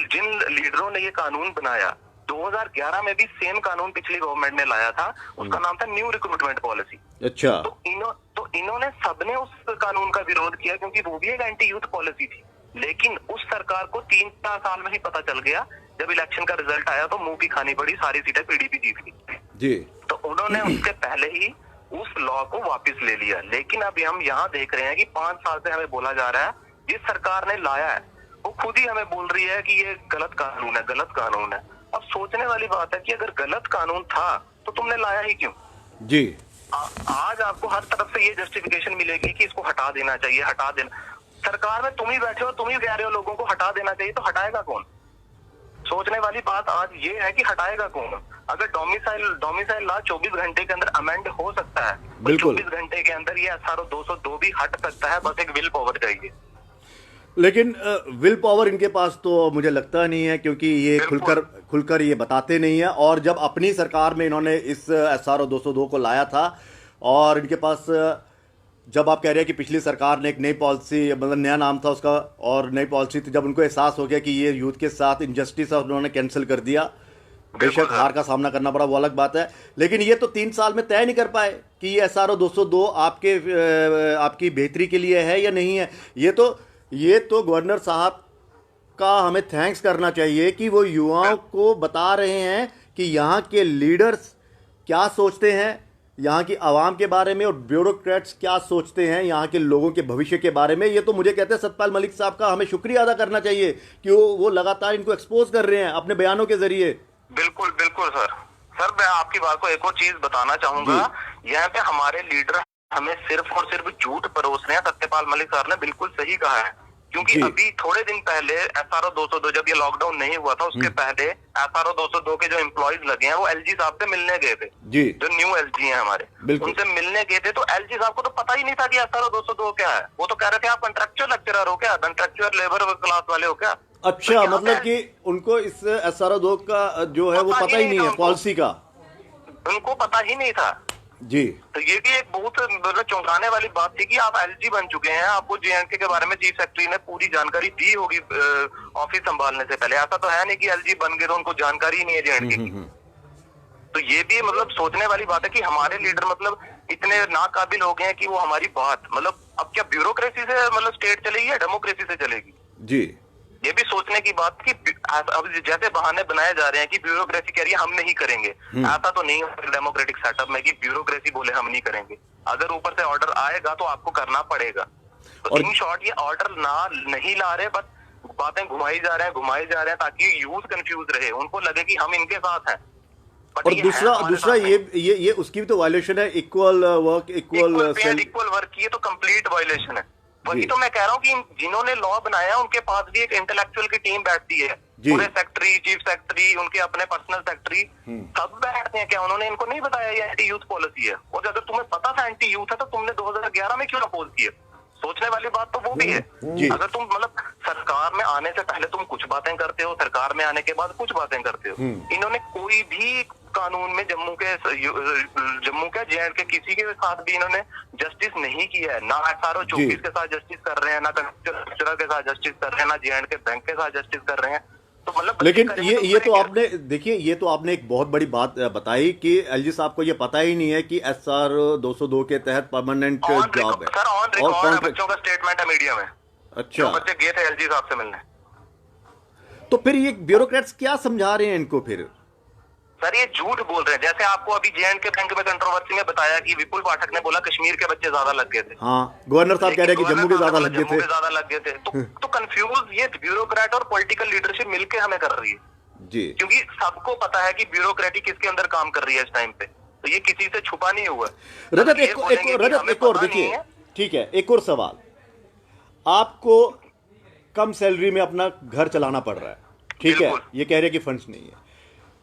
लीडरों ने ये कानून बनाया, 2011 में भी सेम कानून पिछली गवर्नमेंट ने लाया था, उसका नाम था न्यू रिक्रूटमेंट पॉलिसी। अच्छा। तो इन्होंने सबने उस कानून का विरोध किया क्योंकि वो भी एक एंटी यूथ पॉलिसी थी। लेकिन उस सरकार को 3-4 साल में ही पता चल गया, जब इलेक्शन का रिजल्ट आया तो मुंह की खानी पड़ी, सारी सीटें PDP जीत गई जी। तो उन्होंने उसके पहले ही उस लॉ को वापस ले लिया। लेकिन अभी हम यहाँ देख रहे हैं कि 5 साल से हमें बोला जा रहा है, जिस सरकार ने लाया है वो खुद ही हमें बोल रही है कि ये गलत कानून है, गलत कानून है। अब सोचने वाली बात है कि अगर गलत कानून था तो तुमने लाया ही क्यों? जी। आज आपको हर तरफ से ये जस्टिफिकेशन मिलेगी कि इसको हटा देना चाहिए, हटा देना। सरकार में तुम ही बैठे हो, तुम ही कह रहे हो लोगों को हटा देना चाहिए, तो हटाएगा कौन? सोचने वाली बात आज ये है कि हटाएगा कौन? अगर डोमिसाइल लॉ 24 घंटे के अंदर अमेंड हो सकता है, तो 24 घंटे के अंदर ये SRO 202 भी हट सकता है, बस एक विल पावर चाहिए। लेकिन विल पावर इनके पास तो मुझे लगता नहीं है, क्योंकि ये खुलकर ये बताते नहीं है। और जब अपनी सरकार में इन्होंने इस SRO 202 को लाया था, और इनके पास जब आप कह रहे हैं कि पिछली सरकार ने एक नई पॉलिसी, मतलब नया नाम था उसका और नई पॉलिसी थी, जब उनको एहसास हो गया कि ये यूथ के साथ इनजस्टिस है, उन्होंने कैंसिल कर दिया। बेशक हार का सामना करना पड़ा, वो अलग बात है, लेकिन ये तो 3 साल में तय नहीं कर पाए कि ये SRO 202 आपकी बेहतरी के लिए है या नहीं है। ये तो गवर्नर साहब का हमें थैंक्स करना चाहिए कि वो युवाओं को बता रहे हैं कि यहाँ के लीडर्स क्या सोचते हैं यहाँ की आवाम के बारे में, और ब्यूरोक्रेट्स क्या सोचते हैं यहाँ के लोगों के भविष्य के बारे में। ये तो मुझे कहते हैं सतपाल मलिक साहब का हमें शुक्रिया अदा करना चाहिए कि वो लगातार इनको एक्सपोज कर रहे हैं अपने बयानों के जरिए। बिल्कुल बिल्कुल सर मैं आपकी बात को एक और चीज बताना चाहूंगा। यहाँ पे हमारे लीडर हमें सिर्फ और सिर्फ झूठ परोस रहे हैं। सत्यपाल मलिक साहब ने बिल्कुल सही कहा है, क्योंकि अभी थोड़े दिन पहले SRO 202, जब ये लॉकडाउन नहीं हुआ था उसके पहले SRO 202 के जो एम्प्लॉइज लगे हैं वो LG साहब से मिलने गए थे जी, जो न्यू LG हैं हमारे, उनसे मिलने गए थे। तो LG साहब को तो पता ही नहीं था कि SRO 202 क्या है। वो तो कह रहे थे आप कॉन्ट्रैक्चुअल लेक्चरर हो क्या, कॉन्ट्रैक्चुअल लेबर क्लास वाले हो क्या? अच्छा, तो मतलब कि उनको इस SRO 2 का जो है वो पता ही नहीं है, पॉलिसी का उनको पता ही नहीं था जी। तो ये भी एक बहुत मतलब चौंकाने वाली बात थी कि आप LG बन चुके हैं, आपको JNK के बारे में चीफ सेक्रेटरी ने पूरी जानकारी दी होगी ऑफिस संभालने से पहले। ऐसा तो है नहीं कि LG बन गए तो उनको जानकारी नहीं है JNK की। तो ये भी मतलब सोचने वाली बात है कि हमारे लीडर मतलब इतने नाकाबिल हो गए हैं कि वो हमारी बात मतलब अब क्या ब्यूरोक्रेसी से मतलब स्टेट चलेगी या डेमोक्रेसी से चलेगी जी। ये भी सोचने की बात कि अब जैसे बहाने बनाए जा रहे हैं कि ब्यूरोक्रेसी कह रही है हम नहीं करेंगे, ऐसा तो नहीं है डेमोक्रेटिक सेटअप में कि ब्यूरोक्रेसी बोले हम नहीं करेंगे। अगर ऊपर से ऑर्डर आएगा तो आपको करना पड़ेगा। तो इन शॉर्ट ये ऑर्डर नहीं ला रहे, बस बातें घुमाई जा रहे हैं ताकि यूथ कंफ्यूज रहे, उनको लगे कि हम इनके साथ हैं। और दूसरा ये उसकी भी तो वायलेशन है, इक्वल वर्क की, ये तो कंप्लीट वायलेशन है। वही तो मैं कह रहा हूँ कि जिन्होंने लॉ बनाया उनके पास भी एक इंटेलेक्चुअल की टीम बैठती है, पूरे सेक्रेटरी, चीफ सेक्रेटरी, उनके अपने पर्सनल सेक्रेटरी सब बैठते हैं। क्या उन्होंने इनको नहीं बताया ये एंटी यूथ पॉलिसी है? और अगर तुम्हें पता था एंटी यूथ है तो तुमने 2011 में क्यों अपोज किया? सोचने वाली बात तो वो भी है। अगर तुम मतलब सरकार में आने से पहले तुम कुछ बातें करते हो, सरकार में आने के बाद कुछ बातें करते हो। इन्होंने कोई भी कानून में जम्मू के JNK किसी के साथ भी इन्होंने जस्टिस नहीं किया है। ना SRO 24 के साथ जस्टिस कर रहे हैं, ना कलेक्टर के साथ जस्टिस कर रहे हैं, ना JNK बैंक के साथ जस्टिस कर रहे हैं। तो मतलब लेकिन ये तो आपने देखिए, ये तो आपने एक बहुत बड़ी बात बताई कि LG साहब को ये पता ही नहीं है कि SRO 202 के तहत परमानेंट जॉब है। सर ऑन रिकॉर्ड बच्चों का स्टेटमेंट है मीडिया में। अच्छा, बच्चे गए थे LG साहब से मिलने। तो फिर ये ब्यूरोक्रेट्स क्या समझा रहे हैं इनको? फिर सर ये झूठ बोल रहे हैं। जैसे आपको अभी JNK बैंक में कंट्रोवर्सी में बताया कि विपुल पाठक ने बोला कश्मीर के बच्चे ज्यादा लग गए थे। हाँ, गवर्नर साहब कह रहे हैं कि जम्मू के ज्यादा लग गए थे। तो कंफ्यूज ये ब्यूरोक्रेट और पॉलिटिकल लीडरशिप मिलकर हमें कर रही है जी, क्योंकि सबको पता है कि ब्यूरोक्रेटी किसके अंदर काम कर रही है इस टाइम पे। तो ये किसी से छुपा नहीं हुआ। रजत एक और देखिए, ठीक है, एक और सवाल। आपको कम सैलरी में अपना घर चलाना पड़ रहा है, ठीक है, ये कह रहे हैं कि फंड्स नहीं है।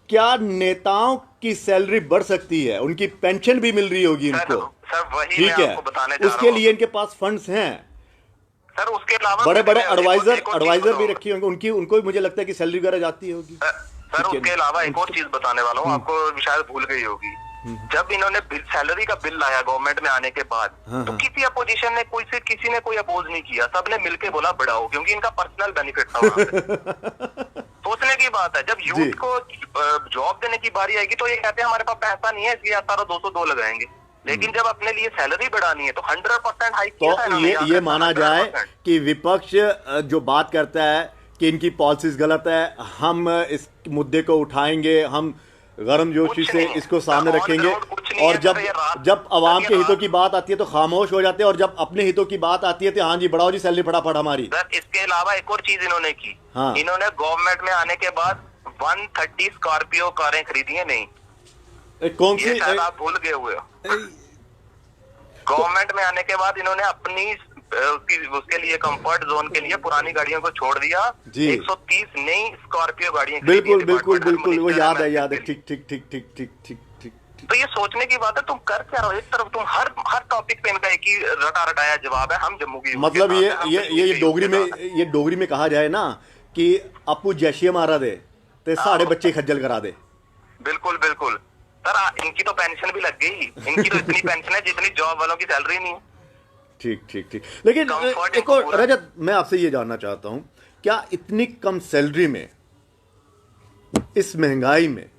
क्या नेताओं की सैलरी बढ़ सकती है? उनकी पेंशन भी मिल रही होगी इनको, ठीक है, उसके लिए इनके पास फंड्स हैं सर। उसके अलावा बड़े बड़े एडवाइजर भी रखी होंगे उनको भी मुझे लगता है कि सैलरी वगैरह जाती होगी। सर उसके अलावा एक और चीज बताने वाला हूँ, आपको शायद भूल गई होगी। जब इन्होंने सैलरी का बिल लाया गवर्नमेंट में आने के बाद, तो किसी अपोजिशन ने किसी ने कोई अपोज नहीं किया, सबने मिलके बोला बढ़ाओ, क्योंकि इनका पर्सनल बेनिफिट था। सोचने की बात है, जब यूथ को जॉब देने की बारी आएगी तो ये कहते हैं हमारे पास पैसा नहीं है इसलिए SRO 202 लगाएंगे। लेकिन जब अपने लिए सैलरी बढ़ानी है तो 100% हाइक किया है इन्होंने। ये माना जाए कि विपक्ष जो बात करता है कि इनकी पॉलिसीज गलत है, हम इस मुद्दे को उठाएंगे, हम गर्मजोशी से इसको सामने रखेंगे, और जब आवाम के हितों की बात आती है तो खामोश हो जाते हैं, और जब अपने हितों की बात आती है तो हाँ जी बढ़ाओ जी सैलरी फटाफट हमारी। इसके अलावा एक और चीज इन्होंने की, इन्होंने गवर्नमेंट में आने के बाद 130 स्कॉर्पियो कारें खरीदी है। नहीं, कौन सी? शायद आप भूल गए हुए हो। गवर्नमेंट में आने के बाद इन्होंने अपनी उसके लिए कंफर्ट जोन के लिए पुरानी गाड़ियों को छोड़ दिया। जी। 130 नई स्कॉर्पियो गाड़ियां खरीदी बिल्कुल है बिल्कुल डिपार्टमेंट बिल्कुल, वो मिनिस्टर याद है MSP। ठीक ठीक ठीक ठीक ठीक ठीक ठीक ठीक। तो ये सोचने की बात है, तुम कर क्या रहे हो? एक तरफ तुम हर टॉपिक पे इनका एक ही रटा रटाया जवाब है, हम जम्मू की मतलब के साथ हैं, हम जम्मू ये के डोगरी में, यूथ के साथ हैं। ये डोगरी में कहा जाए ना कि आपू जैशिया मारा दे ते साढ़े बच्चे खज्जल करा दे। बिल्कुल बिल्कुल सर, इनकी तो पेंशन भी लग गई, इनकी तो इतनी पेंशन है जितनी जॉब वालों की सैलरी नहीं है। ठीक ठीक ठीक। लेकिन Comfort एक और पूरा- रजत, मैं आपसे ये जानना चाहता हूं, क्या इतनी कम सैलरी में, इस महंगाई में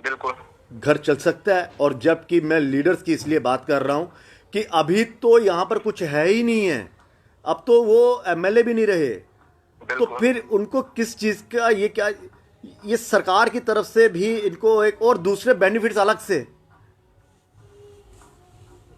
बिल्कुल घर चल सकता है? और जबकि मैं लीडर्स की इसलिए बात कर रहा हूं कि अभी तो यहां पर कुछ है ही नहीं है, अब तो वो एमएलए भी नहीं रहे, तो बिल्कुल फिर उनको किस चीज का ये क्या, ये सरकार की तरफ से भी इनको एक और दूसरे बेनिफिट्स अलग से?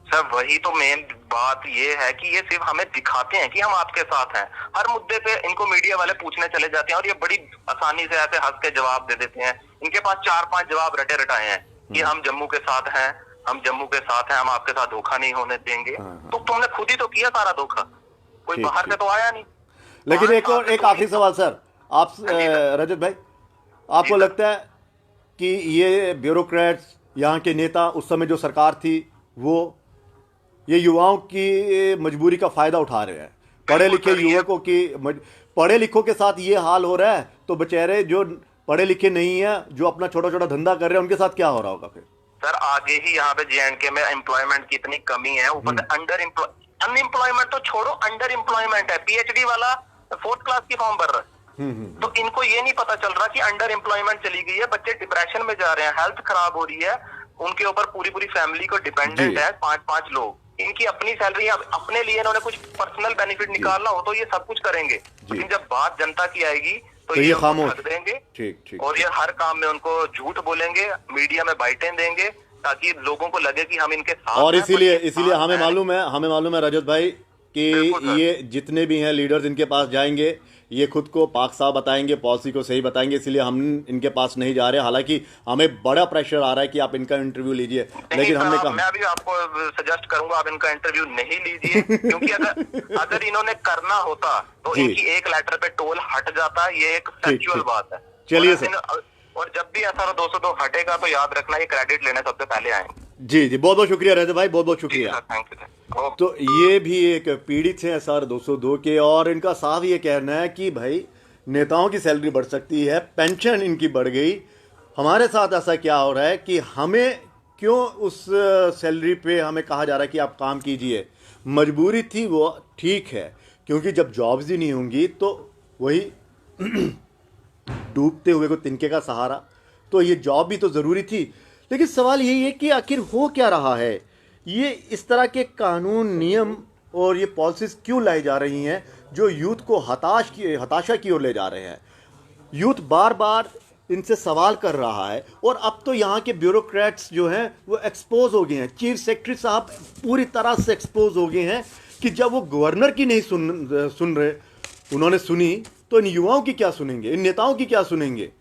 सर वही तो मेन बात ये है कि ये सिर्फ हमें दिखाते हैं कि हम आपके साथ हैं। हर मुद्दे पे इनको मीडिया वाले पूछने चले जाते हैं और ये बड़ी आसानी से ऐसे हंस के जवाब दे देते हैं। इनके पास 4-5 जवाब रटे रटाए हैं कि हम जम्मू के साथ हैं, हम जम्मू के साथ हैं, हम आपके साथ धोखा नहीं होने देंगे। तो तुमने खुद ही तो किया सारा धोखा, कोई ठीक, बाहर से तो आया नहीं। लेकिन वहाँ एक और, आपने एक तो आखिरी नहीं- सवाल सर, आप रजत भाई, आपको जी, लगता है कि ये ब्यूरोक्रेट्स, यहाँ के नेता, उस समय जो सरकार थी, वो ये युवाओं की मजबूरी का फायदा उठा रहे हैं? पढ़े लिखे सर, ये- युवकों की पढ़े लिखों के साथ ये हाल हो रहा है, तो बेचारे जो पढ़े लिखे नहीं है, जो अपना छोटा छोटा धंधा कर रहे हैं, उनके साथ क्या हो रहा होगा फिर? सर आगे ही यहाँ पे JNK में एम्प्लॉयमेंट की इतनी कमी है, ऊपर से अनएम्प्लॉयमेंट तो छोड़ो, अंडर एम्प्लॉयमेंट है। PhD वाला 4th क्लास की फॉर्म भर रहा है। तो इनको ये नहीं पता चल रहा कि अंडर एम्प्लॉयमेंट चली गई है, बच्चे डिप्रेशन में जा रहे हैं, हेल्थ खराब हो रही है, उनके ऊपर पूरी पूरी फैमिली को डिपेंडेंट जी। है 5-5 लोग। इनकी अपनी सैलरी, अपने लिए इन्होंने कुछ पर्सनल बेनिफिट निकालना हो तो ये सब कुछ करेंगे, लेकिन जब बात जनता की आएगी तो ये ये उनको खामोश। ठग देंगे। ठीक ठीक। और ये हर काम में उनको झूठ बोलेंगे, मीडिया में बाइटें देंगे ताकि लोगों को लगे कि हम इनके साथ और हैं, इसीलिए पर ये इसीलिए साथ हमें हैं। मालूम है रजत भाई बिल्कुल कि सर। ये जितने भी हैं लीडर्स, इनके पास जाएंगे, ये खुद को पाक साफ बताएंगे, पॉलिसी को सही बताएंगे, इसलिए हम इनके पास नहीं जा रहे। हालांकि हमें बड़ा प्रेशर आ रहा है कि आप इनका इंटरव्यू लीजिए, नहीं लेकिन सर, हमने मैं कहा भी आपको सजेस्ट करूंगा आप इनका इंटरव्यू नहीं लीजिए, क्योंकि अगर इन्होंने करना होता तो जी। इनकी एक लेटर पे टोल हट जाता। ये एक फैक्चुअल ठीक। बात है। चलिए और सर। और जब भी SRO 202 हटेगा तो याद रखना ये क्रेडिट लेने सबसे पहले आएंगे। जी जी, बहुत बहुत शुक्रिया रजत भाई, बहुत बहुत शुक्रिया। Thank you sir. ओके। तो ये भी एक पीड़ित हैं SR 202 के, और इनका साफ ये कहना है कि भाई नेताओं की सैलरी बढ़ सकती है, पेंशन इनकी बढ़ गई, हमारे साथ ऐसा क्या हो रहा है कि हमें क्यों उस सैलरी पे हमें कहा जा रहा है कि आप काम कीजिए? मजबूरी थी वो, ठीक है, क्योंकि जब जॉब्स ही नहीं होंगी तो वही डूबते हुए को तिनके का सहारा, तो ये जॉब भी तो ज़रूरी थी। लेकिन सवाल यही है कि आखिर हो क्या रहा है? ये इस तरह के कानून, नियम और ये पॉलिसीज क्यों लाई जा रही हैं जो यूथ को हताशा की ओर ले जा रहे हैं? यूथ बार बार इनसे सवाल कर रहा है, और अब तो यहाँ के ब्यूरोक्रेट्स जो हैं वो एक्सपोज हो गए हैं। चीफ सेक्रेटरी साहब पूरी तरह से एक्सपोज हो गए हैं कि जब वो गवर्नर की नहीं सुन रहे, उन्होंने सुनी तो इन युवाओं की क्या सुनेंगे, इन नेताओं की क्या सुनेंगे?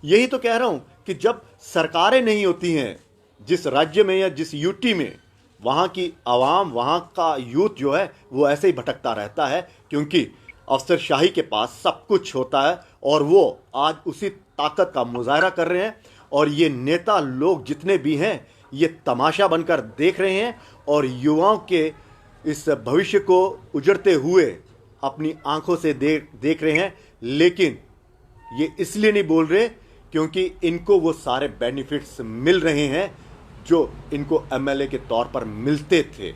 यही तो कह रहा हूं कि जब सरकारें नहीं होती हैं जिस राज्य में या जिस यूटी में, वहां की आवाम, वहां का यूथ जो है वो ऐसे ही भटकता रहता है, क्योंकि अफसरशाही के पास सब कुछ होता है और वो आज उसी ताकत का मुजाहरा कर रहे हैं। और ये नेता लोग जितने भी हैं ये तमाशा बनकर देख रहे हैं और युवाओं के इस भविष्य को उजड़ते हुए अपनी आंखों से देख रहे हैं। लेकिन ये इसलिए नहीं बोल रहे क्योंकि इनको वो सारे बेनिफिट्स मिल रहे हैं जो इनको एमएलए के तौर पर मिलते थे।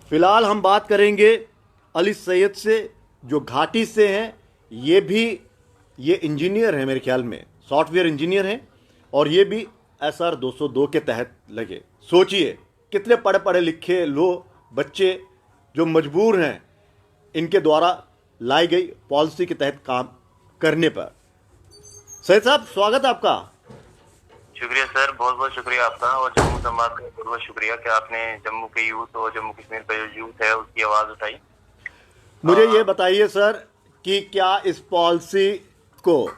फिलहाल हम बात करेंगे अली सैयद से, जो घाटी से हैं। ये इंजीनियर हैं, मेरे ख्याल में सॉफ्टवेयर इंजीनियर हैं, और ये भी SR 202 के तहत लगे। सोचिए कितने पढ़े पढ़े लिखे बच्चे जो मजबूर हैं इनके द्वारा लाई गई पॉलिसी के तहत काम करने पर। सैयद साहब, स्वागत है आपका। शुक्रिया सर, बहुत बहुत शुक्रिया आपका, और जम्मू समाज का बहुत बहुत शुक्रिया कि आपने जम्मू के यूथ और जम्मू कश्मीर का जो यूथ है उसकी आवाज उठाई। मुझे ये बताइए सर कि क्या इस पॉलिसी को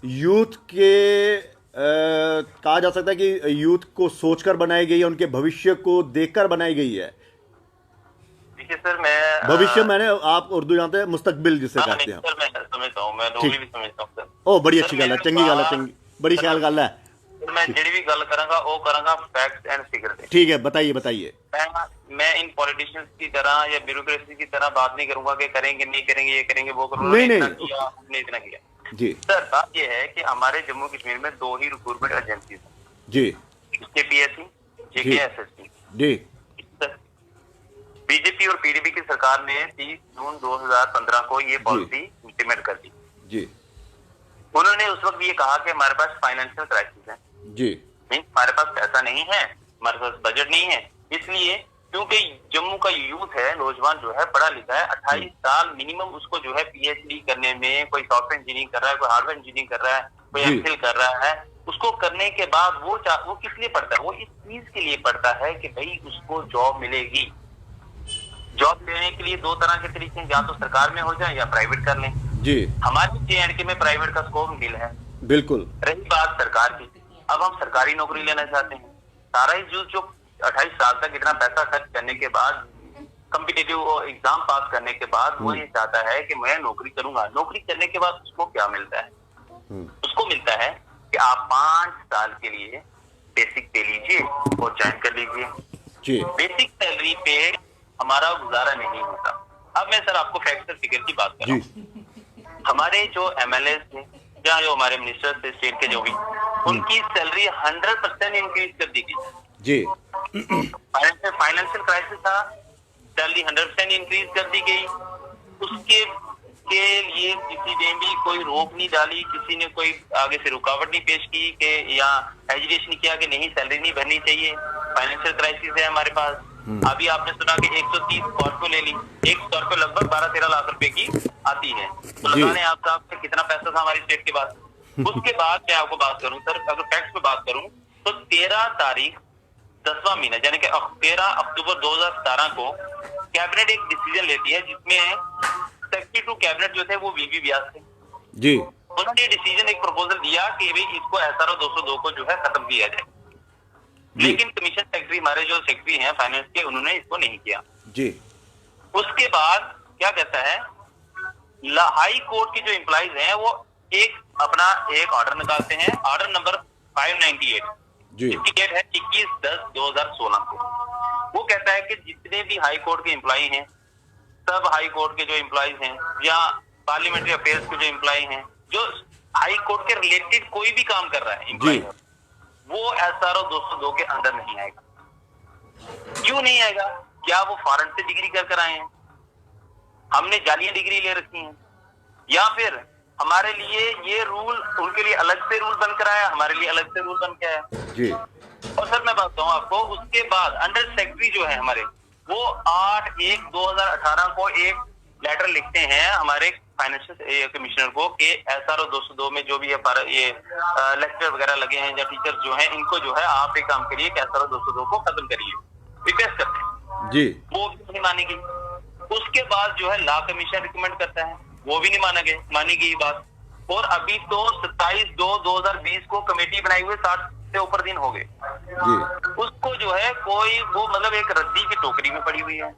यूथ के कहा जा सकता है कि यूथ को सोचकर बनाई गई है, उनके भविष्य को देखकर बनाई गई है, देखिए सर, मैं भविष्य मैंने आप उर्दू जानते हैं, मुस्तकबिल जिसे हाँ, कहते नहीं, हैं। सर मैं समझता हूँ, मैं दोगी भी समझता हूँ सर। ओ बड़ी सर, अच्छी गल है, मैंने चंगी गल है, बात- चंगी बड़ी ख्याल गल है। सर, मैं ਜਿਹੜੀ भी गल करांगा वो करांगा फैक्ट्स एंड फिगर। ठीक है, बताइए बताइए। मैं इन पॉलिटिशियंस की तरह या ब्यूरोक्रेसी की तरह बात नहीं करूंगा कि करेंगे नहीं करेंगे, ये करेंगे वो करेंगे, नहीं, इतना नहीं। किया, हमने इतना किया। जी सर बात ये है कि हमारे जम्मू कश्मीर में 2 ही रिक्रूटमेंट एजेंसीज हैं, जी जेपीएससी, जेकेएसएससी। जी बीजेपी और पीडीपी की सरकार ने 30 जून 2015 को ये पॉलिसी इम्प्लीमेंट कर दी। जी उन्होंने उस वक्त ये कहा कि हमारे पास फाइनेंशियल क्राइसिस है, जी नहीं हमारे पास पैसा नहीं है, हमारे पास बजट नहीं है, इसलिए क्योंकि जम्मू का यूथ है, नौजवान जो है पढ़ा लिखा है, 28 साल मिनिमम उसको जो है पीएचडी करने में, कोई सॉफ्टवेयर इंजीनियरिंग कर रहा है, कोई हार्डवेयर इंजीनियरिंग कर रहा है, कोई जी। एमफिल कर रहा है, उसको करने के बाद वो किस लिए पढ़ता है? वो इस चीज के लिए पढ़ता है कि भाई उसको जॉब मिलेगी। जॉब लेने के लिए 2 तरह के तरीके हैं, या तो सरकार में हो जाए या प्राइवेट कर लें। जी हमारे JNK में प्राइवेट का स्कोप नील है। बिल्कुल। रही बात सरकार की, अब हम सरकारी नौकरी लेना चाहते हैं। सारा ही जो 28 साल तक इतना पैसा खर्च करने के बाद, कॉम्पिटिटिव एग्जाम पास करने के बाद वो ये चाहता है कि मैं नौकरी करूंगा। नौकरी करने के बाद उसको क्या मिलता है? उसको मिलता है कि आप 5 साल के लिए बेसिक पे लीजिए और ज्वाइन कर लीजिए। जी बेसिक सैलरी पे हमारा गुजारा नहीं होता। अब मैं सर आपको फैक्ट फिगर की बात कर रहा जी हूँ। हमारे जो MLA थे या जो हमारे मिनिस्टर थे स्टेट के, जो भी, उनकी सैलरी 100% इंक्रीज कर दी गई। जी फाइनेंशियल क्राइसिस था, सैलरी 100% इंक्रीज कर दी गई। उसके के लिए किसी ने भी कोई रोक नहीं डाली, किसी ने कोई आगे से रुकावट नहीं पेश की कि या एजुकेशन किया कि नहीं सैलरी नहीं भरनी चाहिए, फाइनेंशियल क्राइसिस है हमारे पास। अभी आपने सुना कि 130 स्कॉर्पियो ले ली, एक स्कॉर्पियो लगभग 12-13 लाख रुपए की आती है, तो लगाने आप साहब से कितना पैसा था हमारी स्टेट के पास। उसके बाद मैं आपको बात करूं सर, अगर फैक्ट्स पे बात करूं तो 13 तारीख 10वां महीना यानी कि 13 अक्टूबर 2017 को कैबिनेट एक डिसीजन लेती है जिसमें सेक्रेटरी टू कैबिनेट जो थे वो वीवी व्यास थे। जी उन्होंने ये डिसीजन एक प्रपोजल दिया कि भाई इसको SRO 202 को जो है खत्म किया जाए, लेकिन कमीशन सेक्रेटरी हमारे जो सेक्रेटरी हैं फाइनेंस के, उन्होंने इसको नहीं किया। जी उसके बाद क्या कहता है, हाई कोर्ट के जो एम्प्लॉइज हैं वो अपना एक ऑर्डर निकालते हैं, ऑर्डर नंबर 598 जी इसकी डेट है 21/10/2016 को। वो कहता है कि जितने भी हाई कोर्ट के एम्प्लॉय हैं, सब हाई कोर्ट के जो एम्प्लॉइज हैं या पार्लियामेंट्री अफेयर्स के जो एम्प्लॉय हैं, जो हाई कोर्ट के रिलेटेड कोई भी काम कर रहा है एम्प्लॉय, वो SRO 202 के अंदर नहीं आएगा। क्यों नहीं आएगा? क्या वो फॉरेन से डिग्री कर आए हैं, हमने जाली डिग्री ले रखी है, या फिर हमारे लिए ये रूल उनके लिए अलग से रूल बनकर आया, हमारे लिए अलग से रूल बन के आया। जी और सर मैं बताता हूँ आपको, उसके बाद अंडर सेक्रेटरी जो है हमारे, वो 8/1/2018 को एक लेटर लिखते हैं हमारे फाइनेंशियल कमिश्नर को कि SRO 202 में जो भी ये लेक्चर वगैरह लगे हैं या टीचर जो हैं, इनको जो है आप एक काम करिए कि SRO 202 को खत्म करिए, रिक्वेस्ट करते हैं। जी वो भी नहीं मानी गई। उसके बाद जो है लॉ कमीशन रिकमेंड करता है, वो भी नहीं मानी गई बात। और अभी तो 27/2/2020 को कमेटी बनाई हुई, 60 से ऊपर दिन हो गए, जी उसको जो है कोई वो मतलब एक रद्दी की टोकरी में पड़ी हुई है,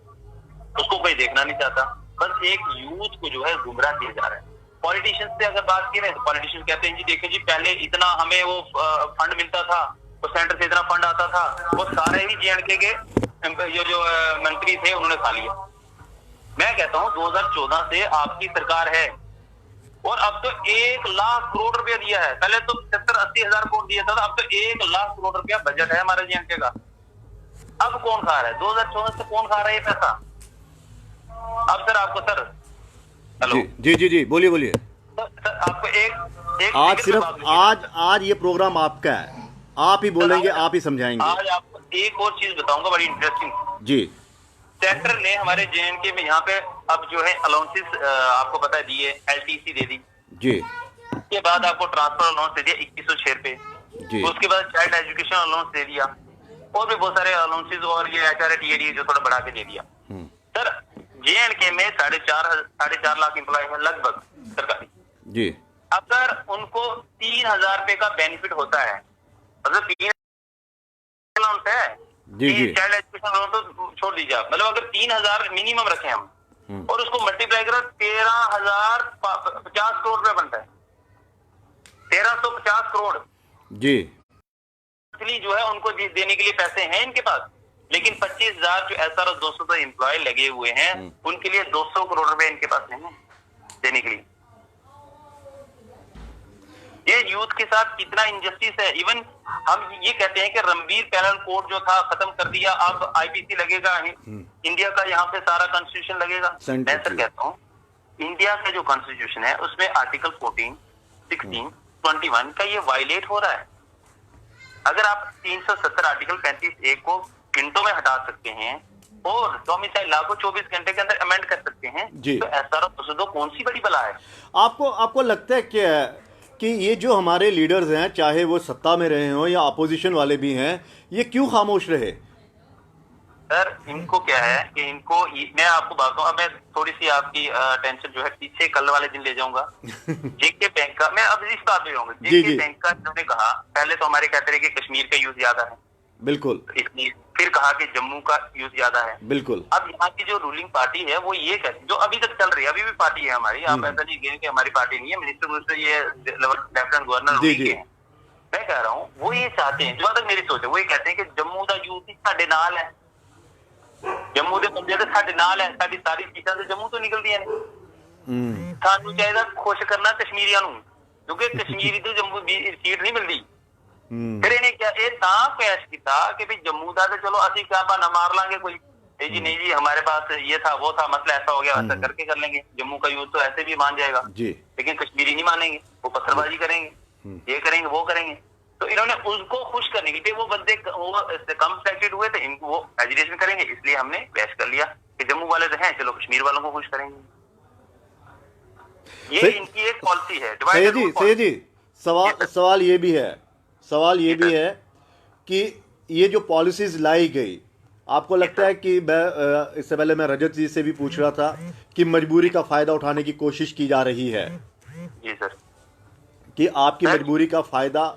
उसको कोई देखना नहीं चाहता। बस एक यूथ को जो है गुमराह किया जा रहा है। पॉलिटिशियन से अगर बात की ना तो पॉलिटिशियन कहते हैं जी देखिए जी पहले इतना हमें वो फंड मिलता था, वो सेंटर से इतना फंड आता था, वो सारे ही JNK के जो मंत्री थे उन्होंने खा लिया। मैं कहता हूँ 2014 से आपकी सरकार है और अब तो 1 लाख करोड़ रुपया दिया है। पहले तो 70-80 हजार करोड़ दिया था, अब तो 1 लाख करोड़ रुपया बजट है हमारे JNK का। अब कौन खा रहा है? 2014 से कौन खा रहा है ये पैसा? अब सर आपको सर हेलो जी बोलिए बोलिए। सर आपको एक आज सिर्फ आज ये प्रोग्राम आपका है, आप ही बोलेंगे, आप ही समझाएंगे। आज आपको एक और चीज बताऊंगा बड़ी इंटरेस्टिंग। जी सेंटर ने हमारे JNK में यहाँ पे अब जो है अलाउंसेस आपको पता दिए, LTC दे दी जी, उसके बाद आपको ट्रांसफर अलाउंस दे दिया 2106 पे जी, उसके बाद चाइल्ड एजुकेशन अलाउंस दे दिया और भी बहुत सारे अलाउंसेस और ये HRA TAD जो थोड़ा बढ़ा के दे दिया। सर JNK में 4.5 लाख एम्प्लॉय है लगभग सरकारी जी। अगर उनको 3,000 रुपए का बेनिफिट होता है, मतलब 3 अलाउंस है जी जी चाइल्ड एजुकेशन लोन तो छोड़ दीजिए आप, मतलब अगर 3,000 मिनिमम रखें हम और उसको मल्टीप्लाई करो 13,050 करोड़ रुपए बनता है, 1350 करोड़ जी जो है उनको देने के लिए पैसे हैं इनके पास, लेकिन 25,000 जो SRO 200 एम्प्लॉय लगे हुए हैं उनके लिए 200 करोड़ रुपए इनके पास नहीं है देने के लिए। ये यूथ के साथ कितना इंजस्टिस है। इवन हम ये कहते हैं कि रणबीर पैनल कोड जो था खत्म कर दिया, अब IPC लगेगा, इंडिया का यहाँ पे सारा कॉन्स्टिट्यूशन लगेगा। मैं सर कहता हूँ इंडिया का जो कॉन्स्टिट्यूशन है उसमें आर्टिकल 14, 16, 21 का ये वायलेट हो रहा है। अगर आप 370 आर्टिकल 35A को घंटों में हटा सकते हैं और डोमिसाइल लॉ को 24 घंटे के अंदर अमेंड कर सकते हैं, तो SRO 202 कौन सी बड़ी बला है। आपको लगता है कि ये जो हमारे लीडर्स हैं, चाहे वो सत्ता में रहे हों या अपोजिशन वाले भी हैं, ये क्यों खामोश रहे? सर इनको क्या है कि मैं आपको बात कहूँ, अब मैं थोड़ी सी आपकी टेंशन जो है पीछे कल वाले दिन ले जाऊंगा। जेके बैंक का, मैं अब इस बात पे जाऊंगा। जेके बैंक का इन्होंने कहा, पहले तो हमारे कहते रहे कि कश्मीर का यूज ज्यादा है, बिल्कुल, इसलिए फिर कहा कि जम्मू का यूज ज्यादा है, बिल्कुल। अब यहाँ की जो रूलिंग पार्टी है वो ये कहती, जो अभी तक चल रही है, अभी भी पार्टी है हमारी, आप ऐसा नहीं कहेंगे कि हमारी पार्टी नहीं है, मिनिस्टर ये लेफ्टिनेंट गवर्नर के हैं। मैं कह रहा हूँ वो ये चाहते हैं, जो तक मेरी सोच है वो ये कहते हैं कि जम्मू का यूथ ही साढ़े नाल है, जम्मू के बंदे तो साढ़े नाल है, सारी सारी सीटां तो जम्मू तो निकलती है। सानू चाहिए खुश करना कश्मीरियां नूं, क्योंकि कश्मीरी तो जम्मू सीट नहीं मिलती। फिर इन्हें क्या पेश किया कि भाई जम्मू का तो चलो असि क्या बहाना मार लांगे कोई, जी नहीं जी हमारे पास ये था वो था, मसला ऐसा हो गया, ऐसा करके कर लेंगे, जम्मू का यूथ तो ऐसे भी मान जाएगा जी, लेकिन कश्मीरी नहीं मानेंगे, वो पत्थरबाजी करेंगे, ये करेंगे वो करेंगे। तो इन्होंने उसको खुश करने के लिए वो बंदे वो कम सिलेक्टेड हुए थे, इनको वो एजुकेशन करेंगे, इसलिए हमने पेश कर लिया कि जम्मू वाले तो हैं, चलो कश्मीर वालों को खुश करेंगे। ये इनकी एक पॉलिसी है। सही जी, सवाल ये भी है कि ये जो पॉलिसीज लाई गई, आपको लगता है कि इससे पहले मैं रजत जी से भी पूछ रहा था कि मजबूरी का फायदा उठाने की कोशिश की जा रही है? जी सर, कि आपकी मजबूरी का फायदा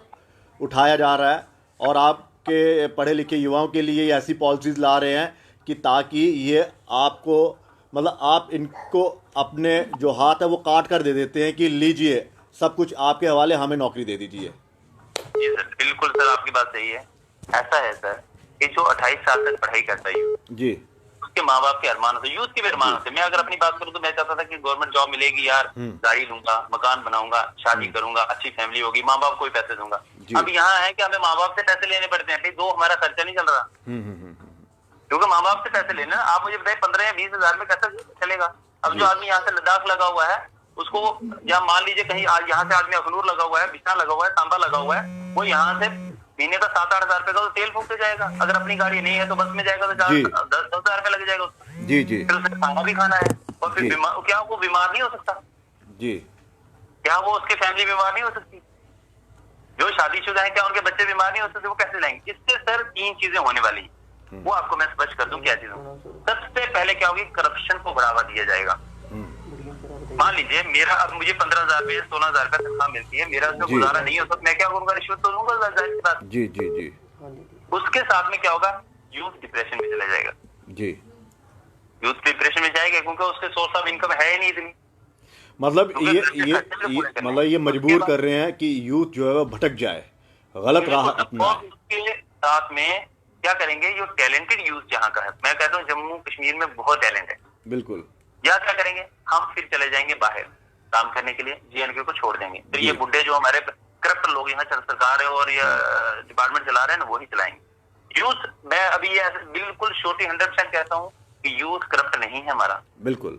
उठाया जा रहा है और आपके पढ़े लिखे युवाओं के लिए ऐसी पॉलिसीज ला रहे हैं कि ताकि ये आपको, मतलब आप इनको अपने जो हाथ है वो काट कर दे देते हैं कि लीजिए सब कुछ आपके हवाले, हमें नौकरी दे दीजिए। जी सर, बिल्कुल सर, आपकी बात सही है। ऐसा है सर कि जो 28 साल तक पढ़ाई करता है जी, उसके माँ बाप के अरमान होते, यूथ के भी अरमान होते। मैं अगर अपनी बात करूँ तो मैं चाहता था कि गवर्नमेंट जॉब मिलेगी यार, गाड़ी लूंगा, मकान बनाऊंगा, शादी करूंगा, अच्छी फैमिली होगी, माँ बाप को भी पैसे दूंगा। अब यहाँ है कि हमें माँ बाप से पैसे लेने पड़ते हैं, दो हमारा खर्चा नहीं चल रहा, क्योंकि माँ बाप से पैसे लेना, आप मुझे बताइए 15 या 20 हजार में कैसे चलेगा। अब जो आदमी यहाँ से लद्दाख लगा हुआ है उसको, या मान लीजिए कहीं यहाँ से आदमी अखनूर लगा हुआ है, बिस्ना लगा हुआ है, सांबा लगा हुआ है, वो यहाँ से महीने का 7-8 हजार रुपए का तो तेल फूकते जाएगा। अगर अपनी गाड़ी नहीं है तो बस में जाएगा तो 10 हजार रुपए लग जाएगा उसका। जी जी, फिर उसे खाना भी खाना है, और फिर क्या वो बीमार नहीं हो सकता जी? क्या वो उसकी फैमिली बीमार नहीं हो सकती? जो शादीशुदा है क्या उनके बच्चे बीमार नहीं हो सकते? वो कैसे लाएंगे? इससे सर 3 चीजें होने वाली, वो आपको मैं स्पष्ट कर दूं क्या चीजें। सबसे पहले क्या होगी, करप्शन को बढ़ावा दिया जाएगा। मान लीजिए मेरा, अब मुझे 15,000 रुपये 16,000 रुपये तनख्वाह मिलती है, मेरा उसमें गुजारा नहीं होता, मैं क्या करूंगा, रिश्वत तो दूंगा जाहिर सी बात। जी जी जी। उसके साथ में क्या होगा, यूथ डिप्रेशन में चला जाएगा जी, यूथ डिप्रेशन में जाएगा क्योंकि उसके सोर्स ऑफ इनकम है ही नहीं इतनी। मतलब ये मजबूर कर रहे हैं कि यूथ जो है वो भटक जाए, गलत राह अपना। उसके साथ में क्या करेंगे, जो टैलेंटेड यूथ जहाँ का है, मैं कहता हूँ जम्मू कश्मीर में बहुत टैलेंट है, बिल्कुल, या क्या करेंगे हम फिर चले जाएंगे बाहर काम करने के लिए, JNK को छोड़ देंगे, फिर ये बुड्ढे जो हमारे करप्ट लोग यहाँ सरकार है और ये डिपार्टमेंट चला रहे हैं ना, वही चलाएंगे। यूथ, मैं अभी ये बिल्कुल श्योरिटी 100% कहता हूँ कि यूथ करप्ट नहीं है हमारा, बिल्कुल,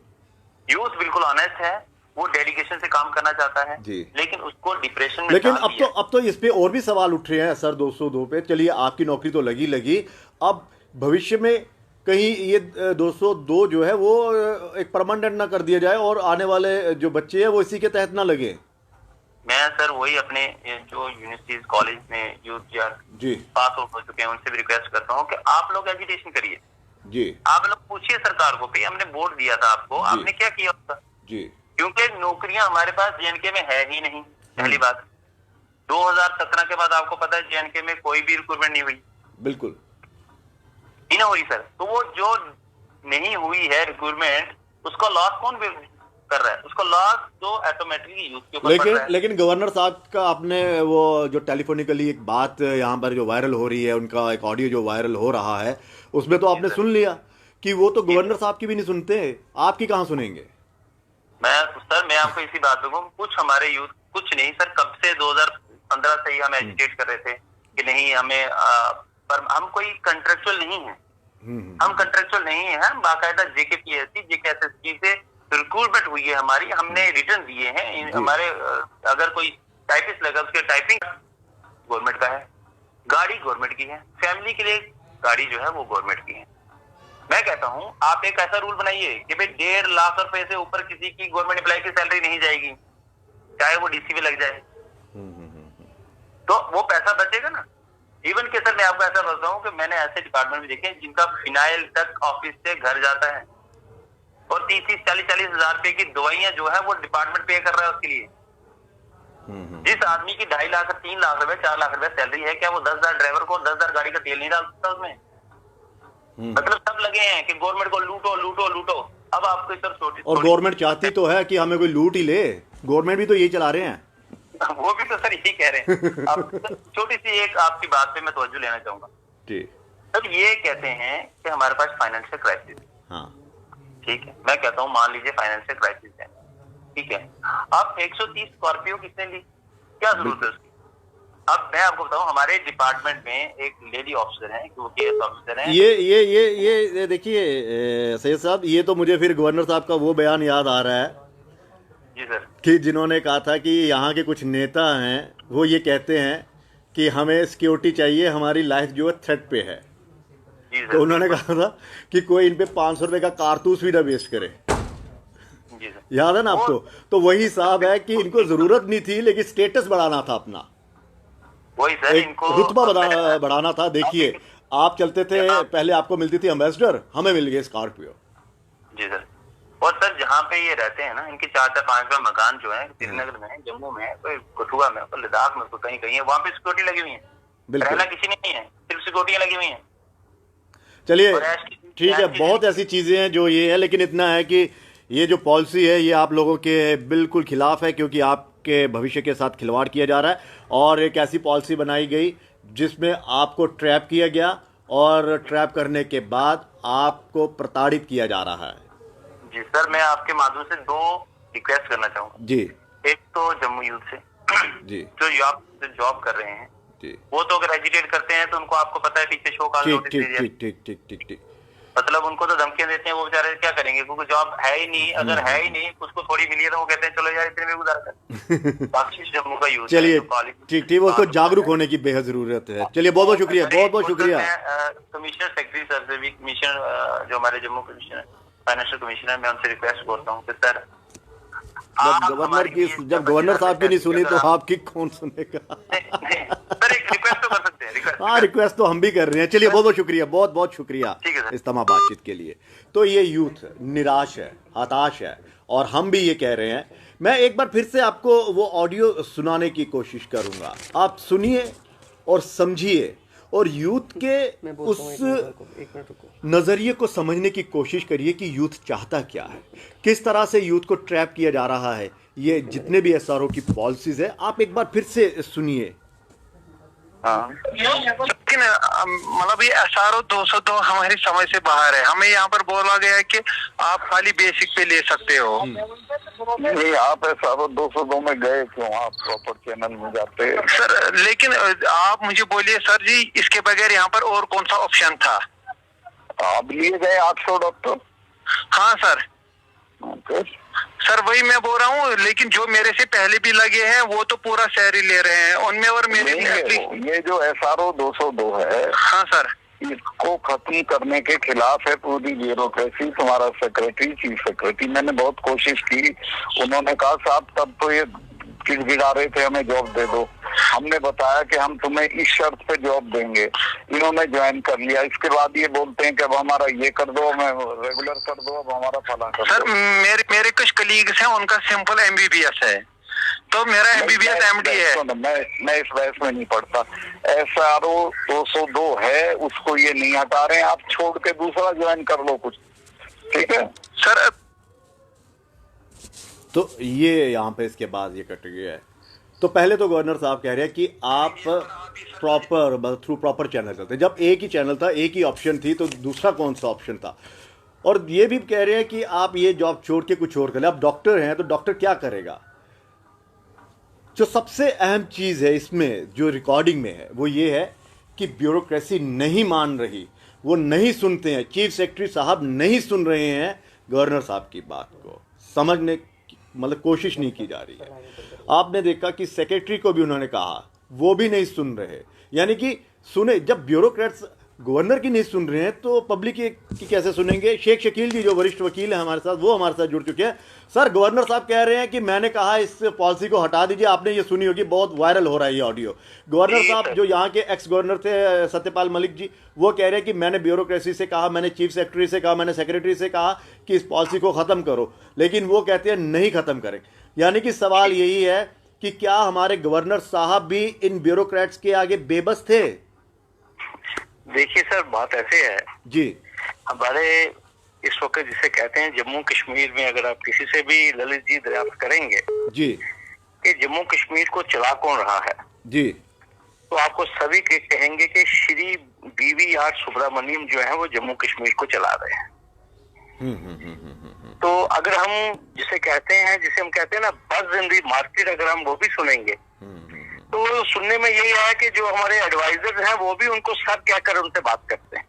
यूथ बिल्कुल ऑनेस्ट है, वो डेडिकेशन से काम करना चाहता है जी, लेकिन उसको डिप्रेशन में, लेकिन अब तो इस पे और भी सवाल उठ रहे हैं सर 202 पे। चलिए आपकी नौकरी तो लगी, अब भविष्य में कहीं ये 202 जो है वो एक परमानेंट ना कर दिया जाए और आने वाले जो बच्चे हैं वो इसी के तहत ना लगे। मैं सर वही अपने जो यूनिवर्सिटीज कॉलेज में यूथ या जी पास हो चुके हैं उनसे भी रिक्वेस्ट करता हूँ कि आप लोग एजुकेशन करिए जी, आप लोग पूछिए सरकार को कि हमने वोट दिया था आपको, आपने क्या किया उसका जी, क्योंकि नौकरियां हमारे पास JNK में है ही नहीं। पहली बात, 2017 के बाद आपको पता है JNK में कोई भी रिक्रूटमेंट नहीं हुई, बिल्कुल, ही ना हो रही सर। तो वो जो नहीं हुई है रिक्रूटमेंट, उसका लॉस कौन कर रहा है? उसका लॉस तो ऑटोमेटिकली यूथ के ऊपर पड़ रहा है। लेकिन गवर्नर साहब का आपने वो जो टेलीफोनिकली एक बात यहाँ पर जो वायरल हो रही है, उनका एक ऑडियो जो वायरल हो रहा है, उसमें तो आपने सुन लिया कि वो तो गवर्नर साहब की भी नहीं सुनते, आपकी कहाँ सुनेंगे? मैं आपको इसी बात दूंगा, कुछ हमारे यूथ, कुछ नहीं सर, कब से 2015 से ही हम एजुकेट कर रहे थे कि नहीं हमें पर हम कोई कंट्रेक्चुअल नहीं है, हम कंट्रेक्चुअल नहीं है, हम बाकायदा जेकेपीएससी जेकेएसएससी से रिक्रूटमेंट हुई है हमारी, हमने रिटर्न दिए हैं हमारे। अगर कोई टाइपिस्ट लगा उसके टाइपिंग गवर्नमेंट का है, गाड़ी गवर्नमेंट की है, फैमिली के लिए गाड़ी जो है वो गवर्नमेंट की है। मैं कहता हूं आप एक ऐसा रूल बनाइए कि भाई 1.5 लाख रुपए से ऊपर किसी की गवर्नमेंट एम्प्लॉय की सैलरी नहीं जाएगी, चाहे वो डीसी में लग जाए, तो वो पैसा बचेगा ना। इवन के सर मैं आपको ऐसा बताता हूँ कि मैंने ऐसे डिपार्टमेंट भी देखे जिनका फिनाइल तक ऑफिस से घर जाता है और 30-40 हजार रुपए की दवाइयां जो है वो डिपार्टमेंट पे कर रहा है उसके लिए। जिस आदमी की 2.5 लाख 3 लाख रुपए 4 लाख रुपए सैलरी है, क्या वो 10,000 ड्राइवर को 10,000 गाड़ी का तेल नहीं डाल सकता उसमें? मतलब सब लगे हैं कि गवर्नमेंट को लूटो लूटो लूटो। अब आपको सर और गवर्नमेंट चाहती तो है कि हमें कोई लूट ही ले, गवर्नमेंट भी तो यही चला रहे हैं। वो भी तो सर यही कह रहे हैं। अब छोटी सी एक आपकी बात पे मैं तवज्जो लेना चाहूंगा जी। सर ये कहते हैं कि हमारे पास फाइनेंशियल क्राइसिस है, हाँ ठीक है, मैं कहता हूँ मान लीजिए फाइनेंशियल क्राइसिस है, ठीक है, आप 130 स्कॉर्पियो किसने ली, क्या जरूरत है उसकी? अब मैं आपको बताऊं हमारे डिपार्टमेंट में एक लेडी ऑफिसर है, वो केएस ऑफिसर है। ये देखिए सैयद साहब, ये तो मुझे फिर गवर्नर साहब का वो बयान याद आ रहा है जी सर, कि जिन्होंने कहा था कि यहाँ के कुछ नेता हैं वो ये कहते हैं कि हमें सिक्योरिटी चाहिए, हमारी लाइफ जो है थ्रेट पे है। जी सर, तो उन्होंने कहा था कि कोई इन पे 500 रुपए का कारतूस भी ना वेस्ट करे, जी सर, याद है ना आपको? तो वही साहब है कि इनको जरूरत नहीं थी, लेकिन स्टेटस बढ़ाना था अपना, वही सर, एक इनको रुतबा बढ़ाना था। देखिए आप चलते थे, पहले आपको मिलती थी एम्बेसडर, हमें मिल गए स्कॉर्पियो। जी सर, और सर जहाँ पे ये रहते हैं ना, इनके 4-5 मकान जो है श्रीनगर में है, जम्मू में है, कोई कठुआ में, कोई लद्दाख में, कोई कहीं कहीं है, वहाँ पे सिक्योरिटी लगी हुई है, रहना किसी ने नहीं है, सिर्फ सिक्योरिटियां लगी हुई है। चलिए ठीक है, बहुत ऐसी चीजें हैं जो ये है, लेकिन इतना है कि ये जो पॉलिसी है ये आप लोगों के बिल्कुल खिलाफ है, क्योंकि आपके भविष्य के साथ खिलवाड़ किया जा रहा है। और एक ऐसी पॉलिसी बनाई गई जिसमें आपको ट्रैप किया गया, और ट्रैप करने के बाद आपको प्रताड़ित किया जा रहा है। जी सर, मैं आपके माध्यम से 2 रिक्वेस्ट करना चाहूंगा जी। एक तो जम्मू यूथ से जी, जो जॉब कर रहे हैं जी, वो तो अगर एजिटेट करते हैं तो उनको आपको पता है पीछे शो कॉल नोटिस दे दिया, ठीक, मतलब उनको तो धमकियां देते हैं, वो बेचारे क्या करेंगे, क्योंकि जॉब है ही नहीं। अगर है ही नहीं, उसको थोड़ी मिली है तो वो कहते हैं चलो यार इतने में गुजारा कर। बाकी जम्मू का यूथ चलिए ठीक, उसको जागरूक होने की बेहद जरूरत है। चलिए बहुत बहुत शुक्रिया, बहुत बहुत शुक्रिया। कमिश्नर सेक्रेटरी सर से भी, कमिश्नर जो हमारे जम्मू कमिश्नर फाइनेंशियल कमिश्नर, मैं उनसे रिक्वेस्ट करता हूँ कि सर जब गवर्नर साहब की नहीं सुनी तो आपकी कौन सुनेगा? सर एक रिक्वेस्ट तो कर सकते हैं। हाँ, रिक्वेस्ट तो हम भी कर रहे हैं। चलिए बहुत बहुत शुक्रिया, बहुत बहुत शुक्रिया इस तमाम बातचीत के लिए। तो ये यूथ निराश है, हताश है, और हम भी ये कह रहे हैं। मैं एक बार फिर से आपको वो ऑडियो सुनाने की कोशिश करूंगा, आप सुनिए और समझिए, और यूथ के उस नज़रिए को समझने की कोशिश करिए कि यूथ चाहता क्या है, किस तरह से यूथ को ट्रैप किया जा रहा है। ये जितने भी एसआरओ की पॉलिसीज है, आप एक बार फिर से सुनिए। लेकिन मतलब ये SRO 202 हमारी समझ से बाहर है। हमें यहाँ पर बोला गया है कि आप खाली बेसिक पे ले सकते हो। नहीं, आप SRO 202 में गए क्यों? आप प्रॉपर चैनल में जाते सर, लेकिन आप मुझे बोलिए सर जी, इसके बगैर यहाँ पर और कौन सा ऑप्शन था? आप लिए गए 800 डॉक्टर? हाँ सर, सर वही मैं बोल रहा हूँ, लेकिन जो मेरे से पहले भी लगे हैं वो तो पूरा सैलरी ले रहे हैं उनमें, और मेरे ये जो SRO 202 है, हाँ सर, इसको खत्म करने के खिलाफ है पूरी ब्यूरोक्रेसी। तुम्हारा सेक्रेटरी, चीफ सेक्रेटरी, मैंने बहुत कोशिश की, उन्होंने कहा साहब तब तो ये गिड़ा रहे थे हमें जॉब दे दो, हमने बताया कि हम तुम्हें इस शर्त पे जॉब देंगे, इन्होंने ज्वाइन कर लिया। इसके बाद ये बोलते हैं कि अब हमारा ये कर दो, हमें रेगुलर कर दो, अब हमारा फला कर दो। सर मेरे कुछ कलीग्स हैं, उनका सिंपल MBBS है, तो मेरा एमबीबीएस एमडी है। मैं इस बहस में नहीं पढ़ता। SRO 202 है, उसको ये नहीं हटा रहे हैं, आप छोड़ के दूसरा ज्वाइन कर लो कुछ, ठीक है सर। तो ये यहाँ पे इसके बाद ये कट गया है। तो पहले तो गवर्नर साहब कह रहे हैं कि आप प्रॉपर थ्रू प्रॉपर चैनल चलते, जब एक ही चैनल था, एक ही ऑप्शन थी, तो दूसरा कौन सा ऑप्शन था। और ये भी कह रहे हैं कि आप ये जॉब छोड़ के कुछ और कर ले। आप डॉक्टर हैं तो डॉक्टर क्या करेगा। जो सबसे अहम चीज़ है इसमें जो रिकॉर्डिंग में है वो ये है कि ब्यूरोक्रेसी नहीं मान रही, वो नहीं सुनते हैं। चीफ सेक्रेटरी साहब नहीं सुन रहे हैं गवर्नर साहब की बात को, समझने की मतलब कोशिश नहीं की जा रही है। आपने देखा कि सेक्रेटरी को भी उन्होंने कहा, वो भी नहीं सुन रहे। यानी कि सुने, जब ब्यूरोक्रेट्स गवर्नर की नहीं सुन रहे हैं तो पब्लिक की कैसे सुनेंगे। शेख शकील जी जो वरिष्ठ वकील हैं हमारे साथ, वो हमारे साथ जुड़ चुके हैं। सर, गवर्नर साहब कह रहे हैं कि मैंने कहा इस पॉलिसी को हटा दीजिए। आपने ये सुनी होगी, बहुत वायरल हो रहा है ये ऑडियो। गवर्नर साहब जो यहाँ के एक्स गवर्नर थे सत्यपाल मलिक जी, वो कह रहे हैं कि मैंने ब्यूरोक्रेसी से कहा, मैंने चीफ सेक्रेटरी से कहा, मैंने सेक्रेटरी से कहा कि इस पॉलिसी को ख़त्म करो, लेकिन वो कहते हैं नहीं ख़त्म करें। यानी कि सवाल यही है कि क्या हमारे गवर्नर साहब भी इन ब्यूरोक्रेट्स के आगे बेबस थे। देखिए सर, बात ऐसे है जी, हमारे इस वक्त जिसे कहते हैं जम्मू कश्मीर में, अगर आप किसी से भी ललित जी दरियाफ्त करेंगे जी, कि जम्मू कश्मीर को चला कौन रहा है, जी, तो आपको सभी के कहेंगे कि श्री BVR सुब्रमण्यम जो है वो जम्मू कश्मीर को चला रहे हैं। तो अगर हम जिसे कहते हैं, जिसे हम कहते हैं ना बस इन दी मार्केट, अगर हम वो भी सुनेंगे तो सुनने में यही है कि जो हमारे एडवाइजर हैं वो भी उनको सर कहकर उनसे बात करते हैं।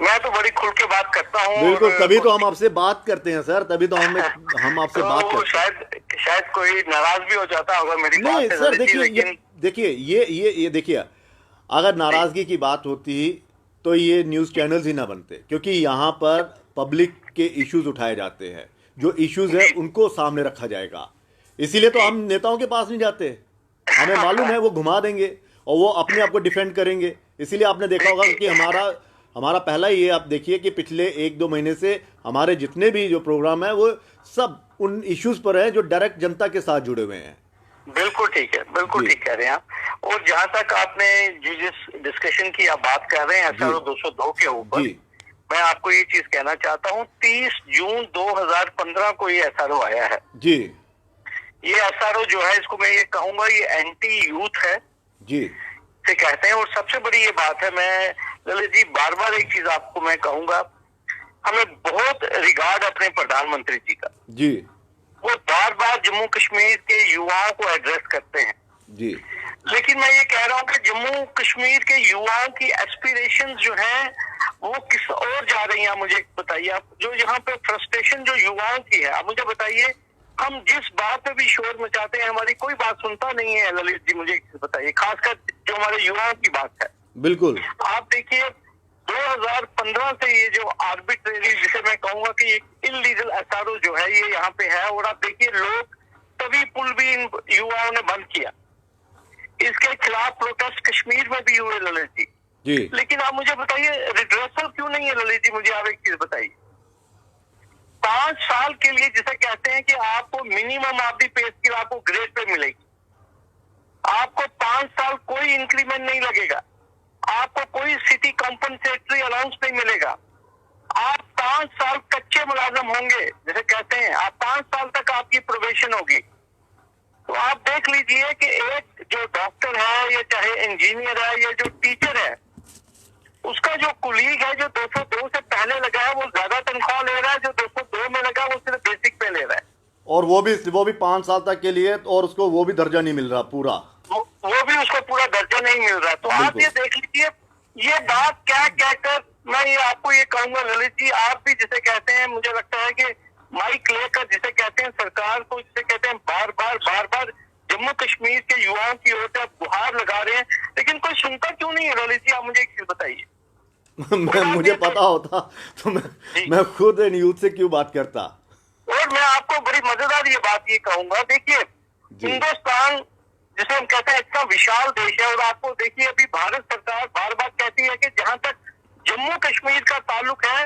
मैं तो बड़ी खुल के बात करता हूँ। बिल्कुल, तभी तो हम आपसे बात करते हैं सर, तभी तो हम आपसे तो बात करते हैं। शायद कोई नाराज भी हो जाता होगा मेरी बात नहीं से सर, ललित जी, देखिए ये देखिए, अगर नाराजगी की बात होती तो ये न्यूज़ चैनल्स ही ना बनते, क्योंकि यहाँ पर पब्लिक के इश्यूज उठाए जाते हैं। जो इश्यूज है उनको सामने रखा जाएगा। इसीलिए तो हम नेताओं के पास नहीं जाते, हमें मालूम है वो घुमा देंगे और वो अपने आप को डिफेंड करेंगे। इसीलिए आपने देखा होगा कि हमारा पहला ये, आप देखिए कि पिछले 1-2 महीने से हमारे जितने भी जो प्रोग्राम है वो सब उन इश्यूज पर है जो डायरेक्ट जनता के साथ जुड़े हुए हैं। बिल्कुल ठीक है, बिल्कुल ठीक कह रहे हैं आप। और जहाँ तक आपने जिस डिस्कशन की आप बात कर रहे हैं SRO 202 के ऊपर, मैं आपको ये चीज कहना चाहता हूँ, 30 जून 2015 को ये SRO आया है जी। ये SRO जो है, इसको मैं ये कहूंगा ये एंटी यूथ है जी से कहते हैं। और सबसे बड़ी ये बात है, मैं ललित जी बार बार एक चीज आपको मैं कहूंगा, हमें बहुत रिगार्ड अपने प्रधानमंत्री जी का। जी, वो बार बार जम्मू कश्मीर के युवाओं को एड्रेस करते हैं जी, लेकिन मैं ये कह रहा हूँ कि जम्मू कश्मीर के युवाओं की एस्पिरेशंस जो हैं वो किस और जा रही हैं। मुझे बताइए आप, जो यहाँ पे फ्रस्ट्रेशन जो युवाओं की है, आप मुझे बताइए, हम जिस बात पे भी शोर मचाते हैं हमारी कोई बात सुनता नहीं है। ललित जी मुझे बताइए, खासकर जो हमारे युवाओं की बात है। बिल्कुल, आप देखिए 2015 से ये जो आर्बिट्रेरी, जिसे मैं कहूंगा कि इलीगल SRO जो है ये यहाँ पे है, और आप देखिए लोग तभी पुल भी इन युवाओं ने बंद किया। इसके खिलाफ प्रोटेस्ट कश्मीर में भी हुए ललित जी। लेकिन आप मुझे बताइए रिड्रेसल क्यों नहीं है ललित जी, मुझे आप एक चीज बताइए। 5 साल के लिए जिसे कहते हैं कि आपको मिनिमम आपकी पे स्केल आपको ग्रेड पे मिलेगी, आपको 5 साल कोई इंक्रीमेंट नहीं लगेगा, आपको कोई सिटी कॉम्पनसेटरी अलाउंस नहीं मिलेगा, आप 5 साल कच्चे मुलाजम होंगे जैसे कहते हैं, आप 5 साल तक आपकी प्रोबेशन होगी। तो आप देख लीजिए कि एक जो डॉक्टर है या चाहे इंजीनियर है या जो टीचर है, उसका जो कुलीग है जो 202 से पहले लगा है वो ज्यादा तनख्वाह ले रहा है, जो 202 में लगा वो सिर्फ बेसिक पे ले रहा है, और वो भी 5 साल तक के लिए, और उसको वो भी दर्जा नहीं मिल रहा पूरा, वो भी उसको पूरा दर्जा नहीं मिल रहा। तो आप ये देख लीजिए, ये बात क्या कहकर मैं ये आपको ये कहूंगा ललित जी, आप भी जिसे कहते हैं, मुझे लगता है कि माइक लेकर जिसे कहते हैं सरकार को, जिसे कहते हैं बार बार जम्मू कश्मीर के युवाओं की ओर से आप गुहार लगा रहे हैं, लेकिन कोई सुनता क्यों नहीं है ललित जी, आप मुझे एक चीज बताइए। मुझे पता होता तो मैं खुद इन यूथ से क्यों बात करता। और मैं आपको बड़ी मजेदार ये बात ये कहूंगा, देखिए हिंदुस्तान जिसे हम कहते हैं इतना विशाल देश है, और आपको देखिए अभी भारत सरकार बार बार कहती है कि जहां तक जम्मू कश्मीर का ताल्लुक है,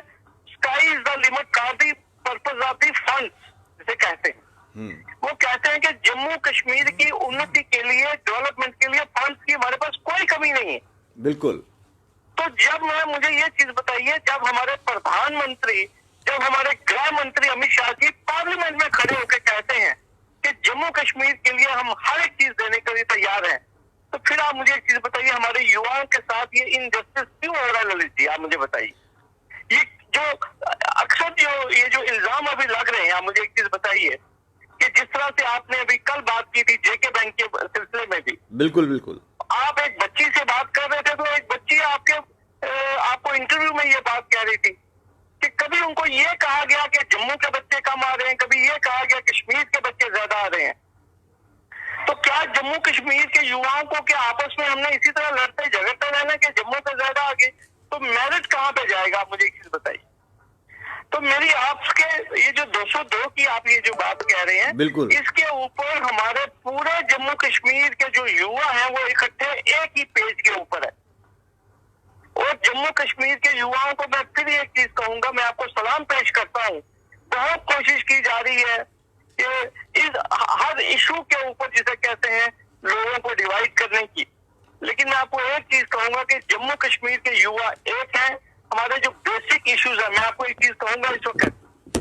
sky is the limit for the purpose of the funds जिसे कहते हैं। वो कहते हैं कि जम्मू कश्मीर की उन्नति के लिए, डेवलपमेंट के लिए फंड्स की हमारे पास कोई कमी नहीं है। बिल्कुल। तो जब मुझे ये चीज बताइए, जब हमारे प्रधानमंत्री, जब हमारे गृह मंत्री अमित शाह जी पार्लियामेंट में खड़े होकर कहते हैं कि जम्मू कश्मीर के लिए हम हर एक चीज देने के लिए तैयार हैं, तो फिर आप मुझे एक चीज बताइए, हमारे युवाओं के साथ ये इनजस्टिस क्यों हो रहा है? ललित जी, आप मुझे बताइए। ये जो अक्सर ये जो इल्जाम अभी लग रहे हैं, आप मुझे एक चीज बताइए कि जिस तरह से आपने अभी कल बात की थी जेके बैंक के सिलसिले में भी, बिल्कुल बिल्कुल, आप एक बच्ची से बात कर रहे थे, तो एक बच्ची आपको इंटरव्यू में ये बात कह रही थी कि कभी उनको ये कहा गया कि जम्मू के बच्चे कम आ रहे हैं, कभी ये कहा गया कश्मीर के बच्चे ज्यादा आ रहे हैं। तो क्या जम्मू कश्मीर के युवाओं को क्या आपस में हमने इसी तरह लड़ते झगड़ते रहना कि जम्मू पे ज्यादा आ गए? तो मेरिट कहाँ पे जाएगा? आप मुझे एक चीज बताइए। तो मेरी आपके ये जो 202 की आप ये जो बात कह रहे हैं, बिल्कुल, इसके ऊपर हमारे पूरे जम्मू कश्मीर के जो युवा हैं वो इकट्ठे एक ही पेज के ऊपर है। और जम्मू कश्मीर के युवाओं को मैं फिर एक चीज कहूंगा, मैं आपको सलाम पेश करता हूँ। बहुत कोशिश की जा रही है कि इस हर इशू के ऊपर, जिसे कहते हैं, लोगों को डिवाइड करने की। लेकिन मैं आपको एक चीज कहूंगा कि जम्मू कश्मीर के युवा एक हैं। हमारे जो बेसिक इश्यूज है, मैं आपको एक चीज कहूंगा, इस वक्त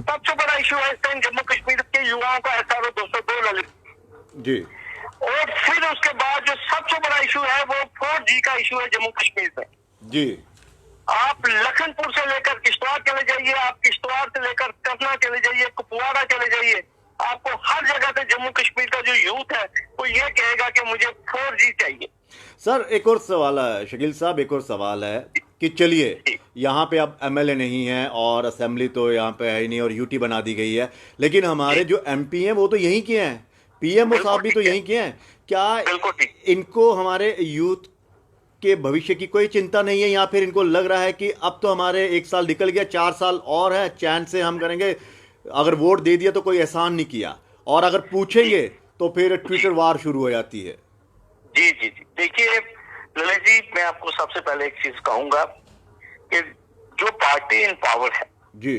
सबसे बड़ा इशू है इस टाइम जम्मू कश्मीर के युवाओं का SRO 202 ललित जी। और फिर उसके बाद जो सबसे बड़ा इशू है वो 4G का इशू है जम्मू कश्मीर में जी। आप लखनपुर से लेकर किश्तवाड़ चले जाइए, आप किश्तवाड़ से लेकर करना चले जाइए, कुपवाड़ा चले जाइए, आपको हर जगह पे जम्मू कश्मीर का जो यूथ है वो ये कहेगा कि मुझे 4G चाहिए। सर एक और सवाल है शकील साहब, एक और सवाल है कि चलिए यहाँ पे अब MLA नहीं है और असेंबली तो यहाँ पे है ही नहीं और यूटी बना दी गई है, लेकिन हमारे जो MP हैं वो तो यहीं के हैं, PMO साहब भी तो यहीं के हैं। क्या इनको हमारे यूथ के भविष्य की कोई चिंता नहीं है, या फिर इनको लग रहा है कि अब तो हमारे 1 साल निकल गया, 4 साल और है, चैन से हम करेंगे, अगर वोट दे दिया तो कोई एहसान नहीं किया, और अगर पूछेंगे तो फिर ट्विटर वार शुरू हो जाती है? जी जी जी, देखिए ललित जी, मैं आपको सबसे पहले एक चीज कहूंगा कि जो पार्टी इन पावर है जी,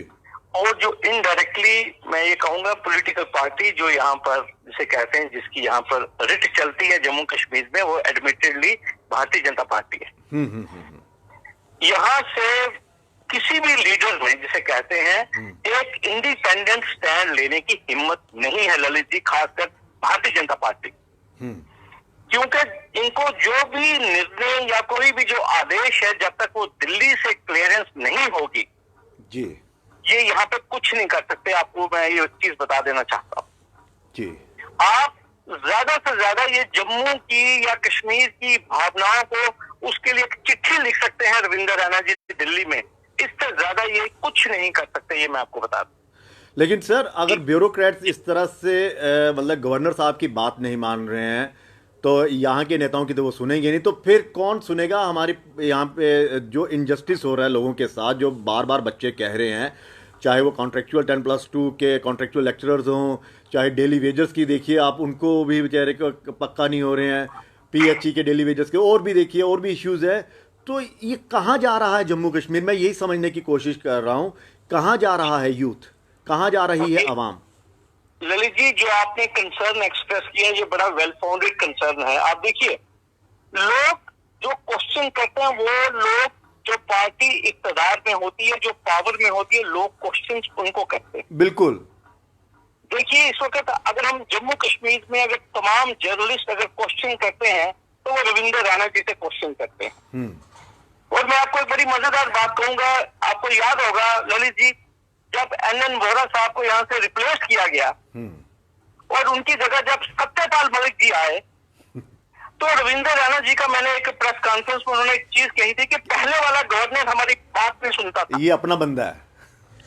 और जो इनडायरेक्टली मैं ये कहूंगा पॉलिटिकल पार्टी जो यहाँ पर जिसे कहते हैं, जिसकी यहाँ पर रिट चलती है जम्मू कश्मीर में, वो एडमिटेडली भारतीय जनता पार्टी है। यहाँ से किसी भी लीडर में, जिसे कहते हैं, एक इंडिपेंडेंट स्टैंड लेने की हिम्मत नहीं है ललित जी, खासकर भारतीय जनता पार्टी। क्योंकि इनको जो भी निर्णय या कोई भी जो आदेश है, जब तक वो दिल्ली से क्लियरेंस नहीं होगी जी, ये यहाँ पे कुछ नहीं कर सकते। आपको मैं ये चीज बता देना चाहता हूँ जी। आप ज्यादा से ज्यादा ये जम्मू की या कश्मीर की भावनाओं को, उसके लिए एक चिट्ठी लिख सकते हैं रविंद्र रैना जी दिल्ली में, इससे ज्यादा ये कुछ नहीं कर सकते, ये मैं आपको बता दूं। लेकिन सर अगर ब्यूरोक्रेट्स इस तरह से मतलब गवर्नर साहब की बात नहीं मान रहे हैं तो यहाँ के नेताओं की तो वो सुनेंगे नहीं, तो फिर कौन सुनेगा? हमारी यहाँ पे जो इनजस्टिस हो रहा है लोगों के साथ, जो बार बार बच्चे कह रहे हैं, चाहे वो कॉन्ट्रेक्चुअल 10+2 के कॉन्ट्रेक्चुअल लेक्चरर्स हों, चाहे डेली वेजर्स की देखिए आप, उनको भी बेचारे को पक्का नहीं हो रहे हैं, PHE के डेली वेजर्स के, और भी देखिए और भी इश्यूज़ है। तो ये कहाँ जा रहा है जम्मू कश्मीर? मैं यही समझने की कोशिश कर रहा हूँ, कहाँ जा रहा है यूथ, कहाँ जा रही है आवाम? ललित जी, जो आपने कंसर्न एक्सप्रेस किया, ये बड़ा वेल फाउंडेड कंसर्न है। आप देखिए, लोग जो क्वेश्चन करते हैं, वो लोग जो पार्टी इक्तदार में होती है, जो पावर में होती है, लोग क्वेश्चन उनको करते हैं। बिल्कुल। देखिए, इस वक्त अगर हम जम्मू कश्मीर में अगर तमाम जर्नलिस्ट अगर क्वेश्चन करते हैं तो वो रविंद्र रैना जी से क्वेश्चन करते हैं। और मैं आपको एक बड़ी मजेदार बात कहूंगा, आपको याद होगा ललित जी, जब NN वोहरा साहब को यहाँ से रिप्लेस किया गया और उनकी जगह जब सत्यपाल मलिक जी आए, तो रविंद्र रैना जी का मैंने एक प्रेस कॉन्फ्रेंस में उन्होंने एक चीज कही थी कि पहले वाला गवर्नर हमारी बात नहीं सुनता था, ये अपना बंदा है,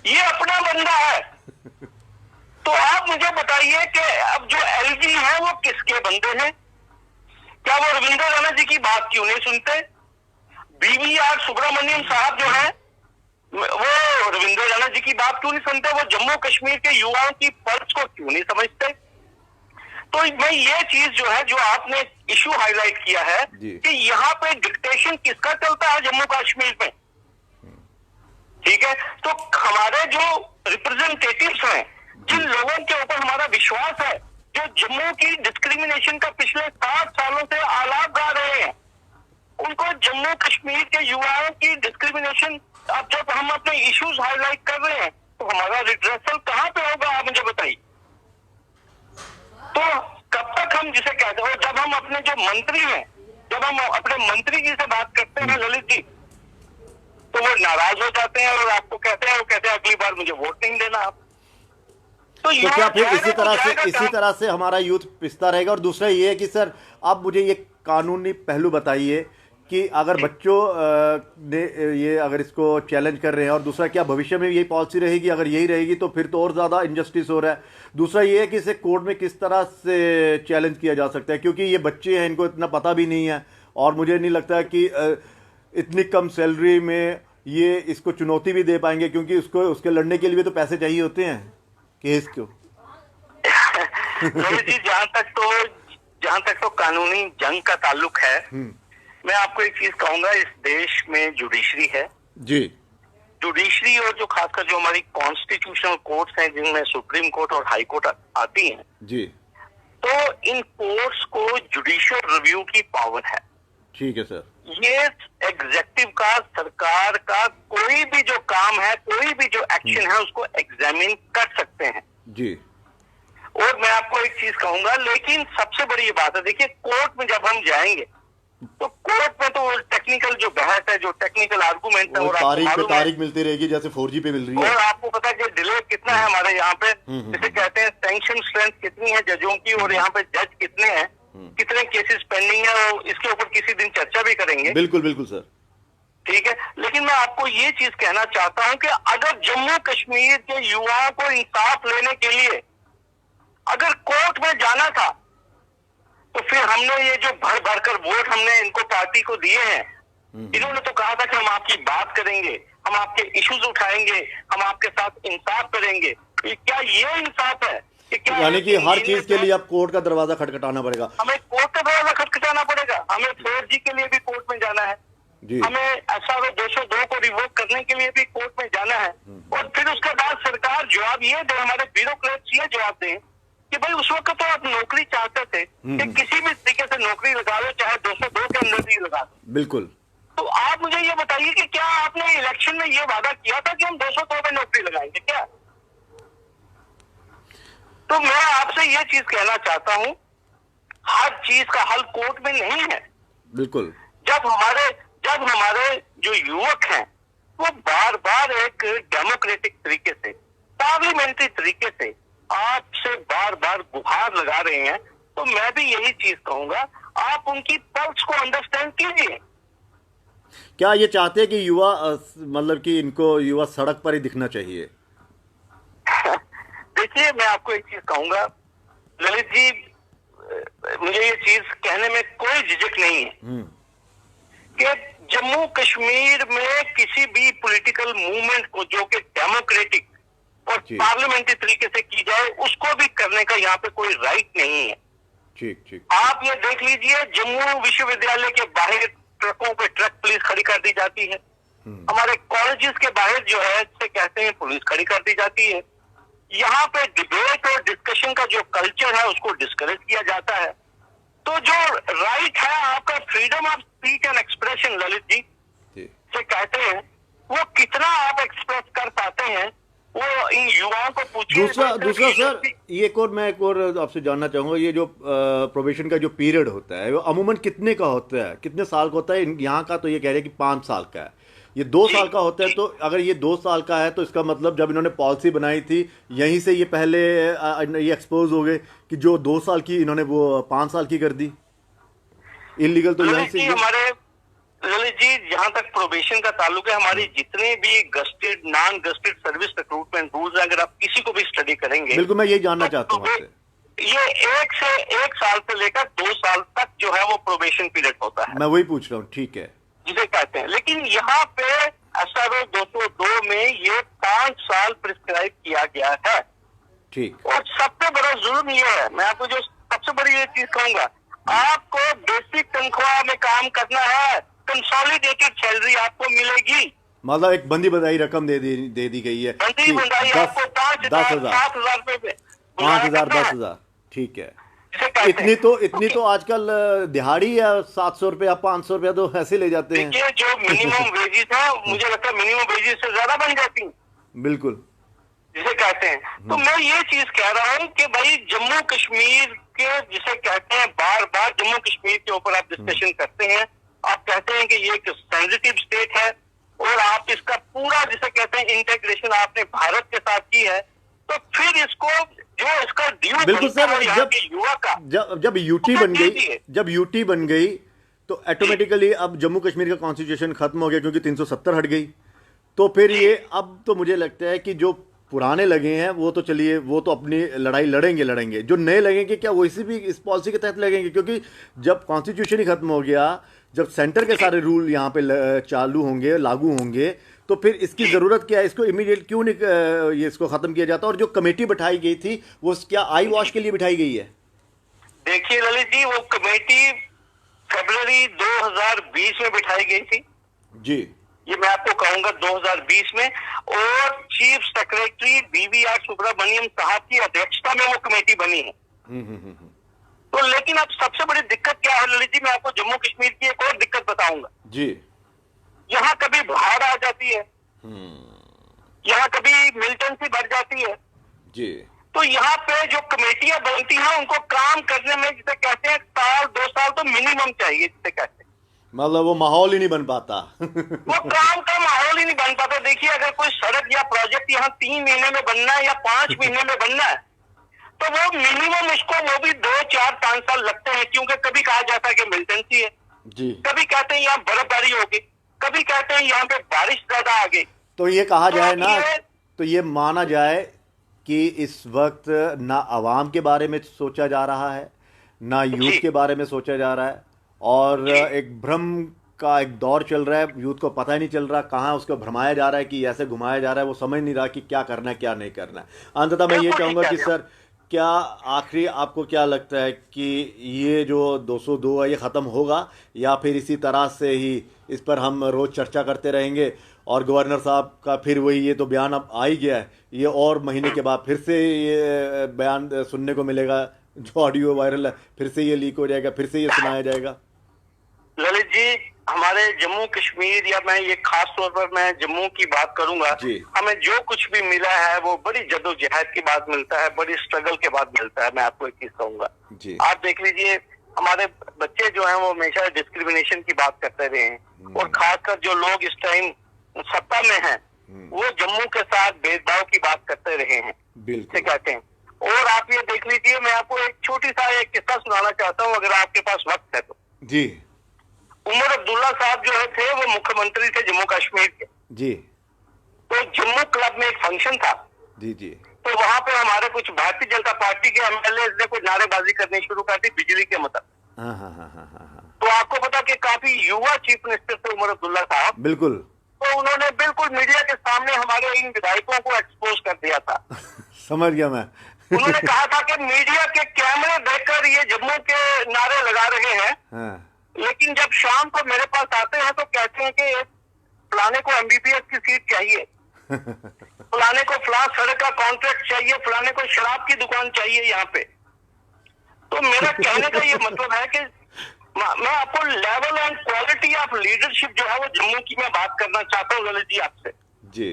ये अपना बंदा है। तो आप मुझे बताइए कि अब जो LG है वो किसके बंदे हैं? क्या वो रविंद्र रैना जी की बात क्यों नहीं सुनते? BVR सुब्रमण्यम साहब जो है वो रविंद्र रैना जी की बात क्यों नहीं सुनते? वो जम्मू कश्मीर के युवाओं की पल्स को क्यों नहीं समझते? तो मैं ये चीज जो है, जो आपने इशू हाईलाइट किया है कि यहाँ पे डिक्टेशन किसका चलता है जम्मू कश्मीर में, ठीक है? तो हमारे जो रिप्रेजेंटेटिव्स हैं जिन लोगों के ऊपर हमारा विश्वास है, जो जम्मू की डिस्क्रिमिनेशन का पिछले 60 सालों से आलाप गा रहे हैं, उनको जम्मू कश्मीर के युवाओं की डिस्क्रिमिनेशन, अब जब हम अपने इश्यूज हाईलाइट कर रहे हैं तो हमारा रिड्रेसल कहां पे होगा, आप मुझे बताइए। तो कब तक हम जिसे कहते हैं, जब हम अपने जो मंत्री हैं, जब हम अपने मंत्री जी से बात करते हैं ललित जी, तो वो नाराज हो जाते हैं और आपको कहते हैं, वो कहते हैं अगली बार मुझे वोट नहीं देना आप। तो क्या फिर इसी तरह से हमारा यूथ पिसता रहेगा? और दूसरा ये है कि सर आप मुझे ये कानूनी पहलू बताइए कि अगर बच्चों ने ये अगर इसको चैलेंज कर रहे हैं, और दूसरा क्या भविष्य में यही पॉलिसी रहेगी? अगर यही रहेगी तो फिर तो और ज़्यादा इनजस्टिस हो रहा है। दूसरा ये है कि इसे कोर्ट में किस तरह से चैलेंज किया जा सकता है, क्योंकि ये बच्चे हैं, इनको इतना पता भी नहीं है, और मुझे नहीं लगता कि इतनी कम सैलरी में ये इसको चुनौती भी दे पाएंगे, क्योंकि उसके लड़ने के लिए तो पैसे चाहिए होते हैं केस को। जी, जहां तक तो कानूनी जंग का ताल्लुक है, मैं आपको एक चीज कहूंगा, इस देश में जुडिशरी है जी, जुडिशरी, और जो खासकर जो हमारी कॉन्स्टिट्यूशनल कोर्ट्स हैं, जिनमें सुप्रीम कोर्ट और हाई कोर्ट आती हैं जी, तो इन कोर्ट्स को जुडिशियल रिव्यू की पावर है। ठीक है सर। ये एग्जेक्टिव का, सरकार का कोई भी जो काम है, कोई भी जो एक्शन है, उसको एग्जामिन कर सकते हैं जी। और मैं आपको एक चीज कहूंगा, लेकिन सबसे बड़ी ये बात है, देखिए कोर्ट में जब हम जाएंगे तो कोर्ट में तो टेक्निकल जो बहस है, जो टेक्निकल आर्गूमेंट है, और तारीख पे तारीख मिलती रहेगी, जैसे 4G पे मिल रही है। और आपको पता है कि डिले कितना है हमारे यहाँ पे, जिसे कहते हैं सैंक्शन स्ट्रेंथ कितनी है जजों की, और यहाँ पे जज कितने हैं, कितने केसेस पेंडिंग है, और इसके ऊपर किसी दिन चर्चा भी करेंगे। बिल्कुल बिल्कुल सर, ठीक है। लेकिन मैं आपको ये चीज कहना चाहता हूं कि अगर जम्मू कश्मीर के युवाओं को इंसाफ लेने के लिए अगर कोर्ट में जाना था, तो फिर हमने ये जो भर भर कर वोट हमने इनको पार्टी को दिए हैं, इन्होंने तो कहा था कि हम आपकी बात करेंगे, हम आपके इश्यूज उठाएंगे, हम आपके साथ इंसाफ करेंगे। क्या ये इंसाफ है? यानी कि हर चीज के लिए अब कोर्ट का दरवाजा खटखटाना पड़ेगा, हमें कोर्ट का दरवाजा खटखटाना पड़ेगा, हमें 4G के लिए भी कोर्ट में जाना है जी, हमें SRO 202 को रिवोक करने के लिए भी कोर्ट में जाना है, और फिर उसके बाद सरकार जवाब ये दे, हमारे ब्यूरोक्रेट्स ये जवाब दें कि भाई उस वक्त तो आप नौकरी चाहते थे कि किसी भी तरीके से नौकरी लगा लो, चाहे 202 के अंदर भी लगा दो। बिल्कुल। तो आप मुझे ये बताइए कि क्या आपने इलेक्शन में ये वादा किया था कि हम 202 में नौकरी लगाएंगे क्या? तो मैं आपसे ये चीज कहना चाहता हूं, हर चीज का हल कोर्ट में नहीं है। बिल्कुल। जब हमारे जो युवक हैं वो बार बार एक डेमोक्रेटिक तरीके से, पार्लियामेंट्री तरीके से आपसे बार बार गुहार लगा रहे हैं, तो मैं भी यही चीज कहूंगा, आप उनकी पल्स को अंडरस्टैंड कीजिए। क्या ये चाहते हैं कि युवा मतलब कि इनको युवा सड़क पर ही दिखना चाहिए? देखिए, मैं आपको एक चीज कहूंगा ललित जी, मुझे ये चीज कहने में कोई झिझक नहीं है कि जम्मू कश्मीर में किसी भी पॉलिटिकल मूवमेंट को जो कि डेमोक्रेटिक और पार्लियामेंट्री तरीके से की जाए, उसको भी करने का यहाँ पे कोई राइट नहीं है। ठीक ठीक। आप ये देख लीजिए, जम्मू विश्वविद्यालय के बाहर ट्रकों पे ट्रक पुलिस खड़ी कर दी जाती है, हमारे कॉलेजेस के बाहर जो है जिसे कहते हैं पुलिस खड़ी कर दी जाती है, यहाँ पे डिबेट और डिस्कशन का जो कल्चर है उसको डिस्करेज किया जाता है। तो जो राइट है आपका, freedom of speech and expression Lalit ji से कहते हैं, वो कितना आप एक्सप्रेस कर पाते हैं, वो इन युवाओं को पूछिए। दूसरा सर, ये मैं एक और आपसे जानना चाहूंगा, ये जो प्रोबेशन का जो पीरियड होता है वो अमूमन कितने का होता है, कितने साल का होता है? यहाँ का तो ये कह रहे हैं कि 5 साल का है, ये 2 साल का होता है। तो अगर ये 2 साल का है तो इसका मतलब जब इन्होंने पॉलिसी बनाई थी यहीं से ये पहले ये एक्सपोज हो गए कि जो 2 साल की इन्होंने वो 5 साल की कर दी इलीगल। तो यहीं से हमारे ललित जी, जहां तक प्रोबेशन का ताल्लुक है, हमारी जितने भी gazetted non gazetted service recruitment rules, अगर आप किसी को भी स्टडी करेंगे, बिल्कुल मैं यही जानना चाहता हूँ आपसे, ये 1 साल से लेकर 2 साल तक जो है वो प्रोबेशन पीरियड होता है। मैं वही पूछ रहा हूँ, ठीक है, जिसे कहते हैं। लेकिन यहाँ पे SRO 202 में ये 5 साल प्रिस्क्राइब किया गया है। ठीक। और सबसे बड़ा जुल्म ये है, मैं आपको जो सबसे बड़ी ये चीज कहूंगा, आपको बेसिक तनख्वाह में काम करना है, कंसोलिडेटेड सैलरी आपको मिलेगी, मतलब एक बंदी बधाई रकम दे दी गई है बंदी कि बंदाई आपको 10,000 5,000 7,000 रुपए 5,000 10,000, ठीक है। इसे कहते हैं। इतनी तो आजकल दिहाड़ी या 700 रुपये या 500 रुपया तो ऐसे ले जाते हैं। देखिए जो मिनिमम वेजेस है, मुझे लगता है मिनिमम वेजेस से ज्यादा बन जाती हैं, बिल्कुल। जिसे कहते हैं। तो मैं ये चीज कह रहा हूँ कि भाई जम्मू कश्मीर के जिसे कहते हैं, बार बार जम्मू कश्मीर के ऊपर आप डिस्कशन करते हैं, आप कहते हैं कि ये एक सेंसिटिव स्टेट है और आप इसका पूरा जिसे कहते हैं इंटीग्रेशन आपने भारत के साथ की है, तो फिर इसको जो इसका ड्यू बिल्कुल बनता है सर, यहाँ के युवा का, जब यूटी बन गई, दीजिए। जब यूटी बन गई तो ऑटोमेटिकली अब जम्मू कश्मीर का कॉन्स्टिट्यूशन खत्म हो गया क्योंकि 370 हट गई। तो फिर ये अब तो मुझे लगता है कि जो पुराने लगे हैं वो तो चलिए, वो तो अपनी लड़ाई लड़ेंगे, जो नए लगेंगे क्या वो इसी भी इस पॉलिसी के तहत लगेंगे? क्योंकि जब कॉन्स्टिट्यूशन ही खत्म हो गया, जब सेंटर के सारे रूल यहाँ पे चालू होंगे, लागू होंगे, तो फिर इसकी जरूरत क्या है? इसको इमीडिएट क्यों नहीं ये इसको खत्म किया जाता? और जो कमेटी बिठाई गई थी वो क्या आई वॉश के लिए बिठाई गई है? देखिए ललित जी, वो कमेटी फरवरी 2020 में बिठाई गई थी जी, ये मैं आपको कहूंगा 2020 में, और चीफ सेक्रेटरी BVR सुब्रमण्यम साहब की अध्यक्षता में वो कमेटी बनी है। तो लेकिन अब सबसे बड़ी दिक्कत क्या है ललित जी, मैं आपको जम्मू कश्मीर की एक और दिक्कत बताऊंगा जी, यहाँ कभी बाढ़ आ जाती है, यहाँ कभी मिलिटेंसी बढ़ जाती है, जी, तो यहाँ पे जो कमेटियां बनती हैं उनको काम करने में जिसे कहते हैं 1-2 साल तो मिनिमम चाहिए, जिसे कहते हैं मतलब वो माहौल ही नहीं बन पाता। वो काम का माहौल ही नहीं बन पाता। देखिए अगर कोई सड़क या प्रोजेक्ट यहाँ 3 महीने में बनना है या 5 महीने में बनना है, तो वो मिनिमम उसको वो भी 2-4-5 साल लगते हैं, क्योंकि कभी कहा जाता है कि मिलिटेंसी है जी, कभी कहते हैं यहाँ बर्फबारी होगी, कभी कहते हैं यहाँ पे बारिश ज्यादा आ गई। तो ये कहा तो जाए ना, ये- तो ये माना जाए कि इस वक्त ना आवाम के बारे में सोचा जा रहा है, ना यूथ जी। के बारे में सोचा जा रहा है, और एक भ्रम का एक दौर चल रहा है। यूथ को पता ही नहीं चल रहा कहाँ उसको भ्रमाया जा रहा है कि ऐसे घुमाया जा रहा है, वो समझ नहीं रहा कि क्या करना है क्या नहीं करना है। अंततः मैं ये बिल्कुल चाहूँगा ठीक कि कह रहे सर, क्या आखिरी आपको क्या लगता है कि ये जो 202 है ये ख़त्म होगा, या फिर इसी तरह से ही इस पर हम रोज़ चर्चा करते रहेंगे? और गवर्नर साहब का फिर वही, ये तो बयान अब आ ही गया है, ये और महीने के बाद फिर से ये बयान सुनने को मिलेगा, जो ऑडियो वायरल है फिर से ये लीक हो जाएगा, फिर से ये सुनाया जाएगा? ललित जी, हमारे जम्मू कश्मीर, या मैं ये खास तौर पर मैं जम्मू की बात करूंगा, जी। हमें जो कुछ भी मिला है वो बड़ी जद्दोजहद के बाद मिलता है, बड़ी स्ट्रगल के बाद मिलता है। मैं आपको एक चीज कहूंगा, जी, आप देख लीजिए हमारे बच्चे जो हैं वो हमेशा डिस्क्रिमिनेशन की बात करते रहे हैं, और खासकर जो लोग इस टाइम सत्ता में हैं वो जम्मू के साथ भेदभाव की बात करते रहे हैं, बिल्कुल। कहते हैं। और आप ये देख लीजिए, मैं आपको एक छोटी सा एक किस्सा सुनाना चाहता हूँ, अगर आपके पास वक्त है तो। जी, उमर अब्दुल्ला साहब जो थे वो मुख्यमंत्री थे जम्मू कश्मीर के। जी, तो जम्मू क्लब में एक फंक्शन था, जी, जी, तो वहां पे हमारे कुछ भारतीय जनता पार्टी के MLA ने कुछ नारेबाजी करनी शुरू कर दी बिजली के मतलब। हाँ हाँ हाँ हाँ हाँ, तो आपको पता कि काफी युवा चीफ मिनिस्टर थे उमर अब्दुल्ला साहब, बिल्कुल। तो उन्होंने बिल्कुल मीडिया के सामने हमारे इन विधायकों को एक्सपोज कर दिया था। समझ गया मैं। उन्होंने कहा था कि मीडिया के कैमरे देखकर ये जम्मू के नारे लगा रहे हैं, हाँ, लेकिन जब शाम को मेरे पास आते हैं तो कहते हैं कि फलाने को MBBS की सीट चाहिए, फलाने को फलां सड़क का कॉन्ट्रैक्ट चाहिए, फलाने को शराब की दुकान चाहिए यहाँ पे। तो मेरा कहने का ये मतलब है कि मैं आपको level and quality of leadership जो है वो जम्मू की मैं बात करना चाहता हूँ ललित जी आपसे। जी,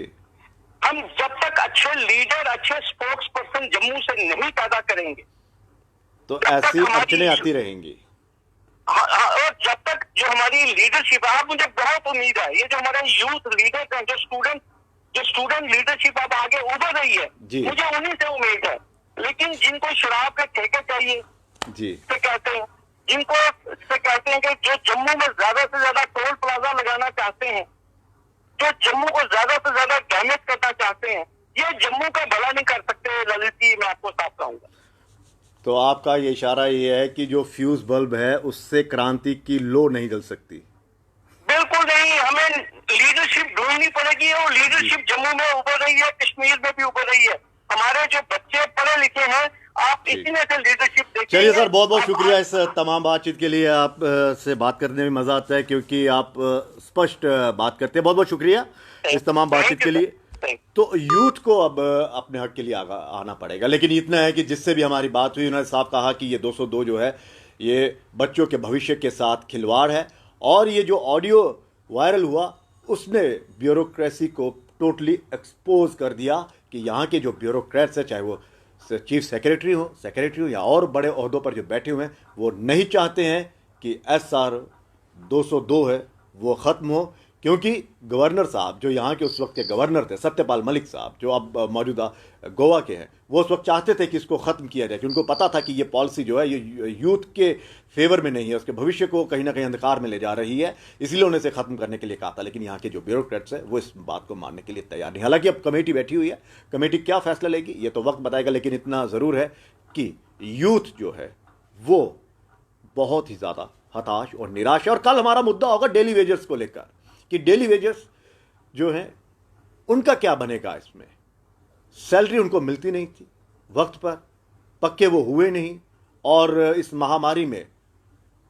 हम जब तक अच्छे लीडर, अच्छे स्पोक्स पर्सन जम्मू से नहीं पैदा करेंगे, तो जब तक ऐसी हमारी- अड़चनें आती रहेंगी। हाँ, और जब तक जो हमारी लीडरशिप है, मुझे बहुत उम्मीद है ये जो हमारे यूथ लीडर्स हैं, जो स्टूडेंट लीडरशिप अब आगे उभर रही है, जी। मुझे उन्हीं से उम्मीद है। लेकिन जिनको शराब के ठेके चाहिए, जी, से कहते हैं, जिनको से कहते हैं कि जो जम्मू में ज्यादा से ज्यादा टोल प्लाजा लगाना चाहते हैं, जो जम्मू को ज्यादा से ज्यादा डैमेज करना चाहते हैं, ये जम्मू का भला नहीं कर सकते ललित जी, मैं आपको साफ कहूंगा। तो आपका ये इशारा ये है कि जो फ्यूज बल्ब है उससे क्रांति की लो नहीं जल सकती? बिल्कुल नहीं, हमें लीडरशिप ढूंढनी पड़ेगी, और लीडरशिप जम्मू में उभर रही है, कश्मीर में भी उभर रही है। हमारे जो बच्चे पढ़े लिखे हैं आप इसी में से लीडरशिप देखिए। चलिए सर, बहुत बहुत शुक्रिया इस तमाम बातचीत के लिए। आप से बात करने में मजा आता है क्योंकि आप स्पष्ट बात करते हैं। बहुत बहुत शुक्रिया इस तमाम बातचीत के लिए। तो यूथ को अब अपने हक के लिए आना पड़ेगा, लेकिन इतना है कि जिससे भी हमारी बात हुई उन्होंने साफ कहा कि ये 202 जो है ये बच्चों के भविष्य के साथ खिलवाड़ है, और ये जो ऑडियो वायरल हुआ उसने ब्यूरोक्रेसी को टोटली एक्सपोज कर दिया कि यहाँ के जो ब्यूरोक्रेट्स हैं, चाहे वो चीफ सेक्रेटरी हो या और बड़े ओहदों पर जो बैठे हुए हैं, वो नहीं चाहते हैं कि SR 202 है वो ख़त्म हो, क्योंकि गवर्नर साहब जो यहाँ के उस वक्त के गवर्नर थे, सत्यपाल मलिक साहब, जो अब मौजूदा गोवा के हैं, वो उस वक्त चाहते थे कि इसको ख़त्म किया जाए, क्योंकि उनको पता था कि ये पॉलिसी जो है ये यूथ के फेवर में नहीं है, उसके भविष्य को कहीं ना कहीं अंधकार में ले जा रही है, इसलिए उन्हें इसे ख़त्म करने के लिए कहा था। लेकिन यहाँ के जो ब्यूरोक्रेट्स हैं वो इस बात को मानने के लिए तैयार नहीं। हालांकि अब कमेटी बैठी हुई है, कमेटी क्या फैसला लेगी ये तो वक्त बताएगा, लेकिन इतना ज़रूर है कि यूथ जो है वो बहुत ही ज़्यादा हताश और निराश है। और कल हमारा मुद्दा होगा डेली वेजर्स को लेकर कि डेली वेजर्स जो हैं उनका क्या बनेगा। इसमें सैलरी उनको मिलती नहीं थी वक्त पर, पक्के वो हुए नहीं, और इस महामारी में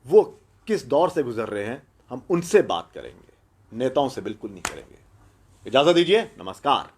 वो किस दौर से गुजर रहे हैं हम उनसे बात करेंगे, नेताओं से बिल्कुल नहीं करेंगे। इजाज़त दीजिए, नमस्कार।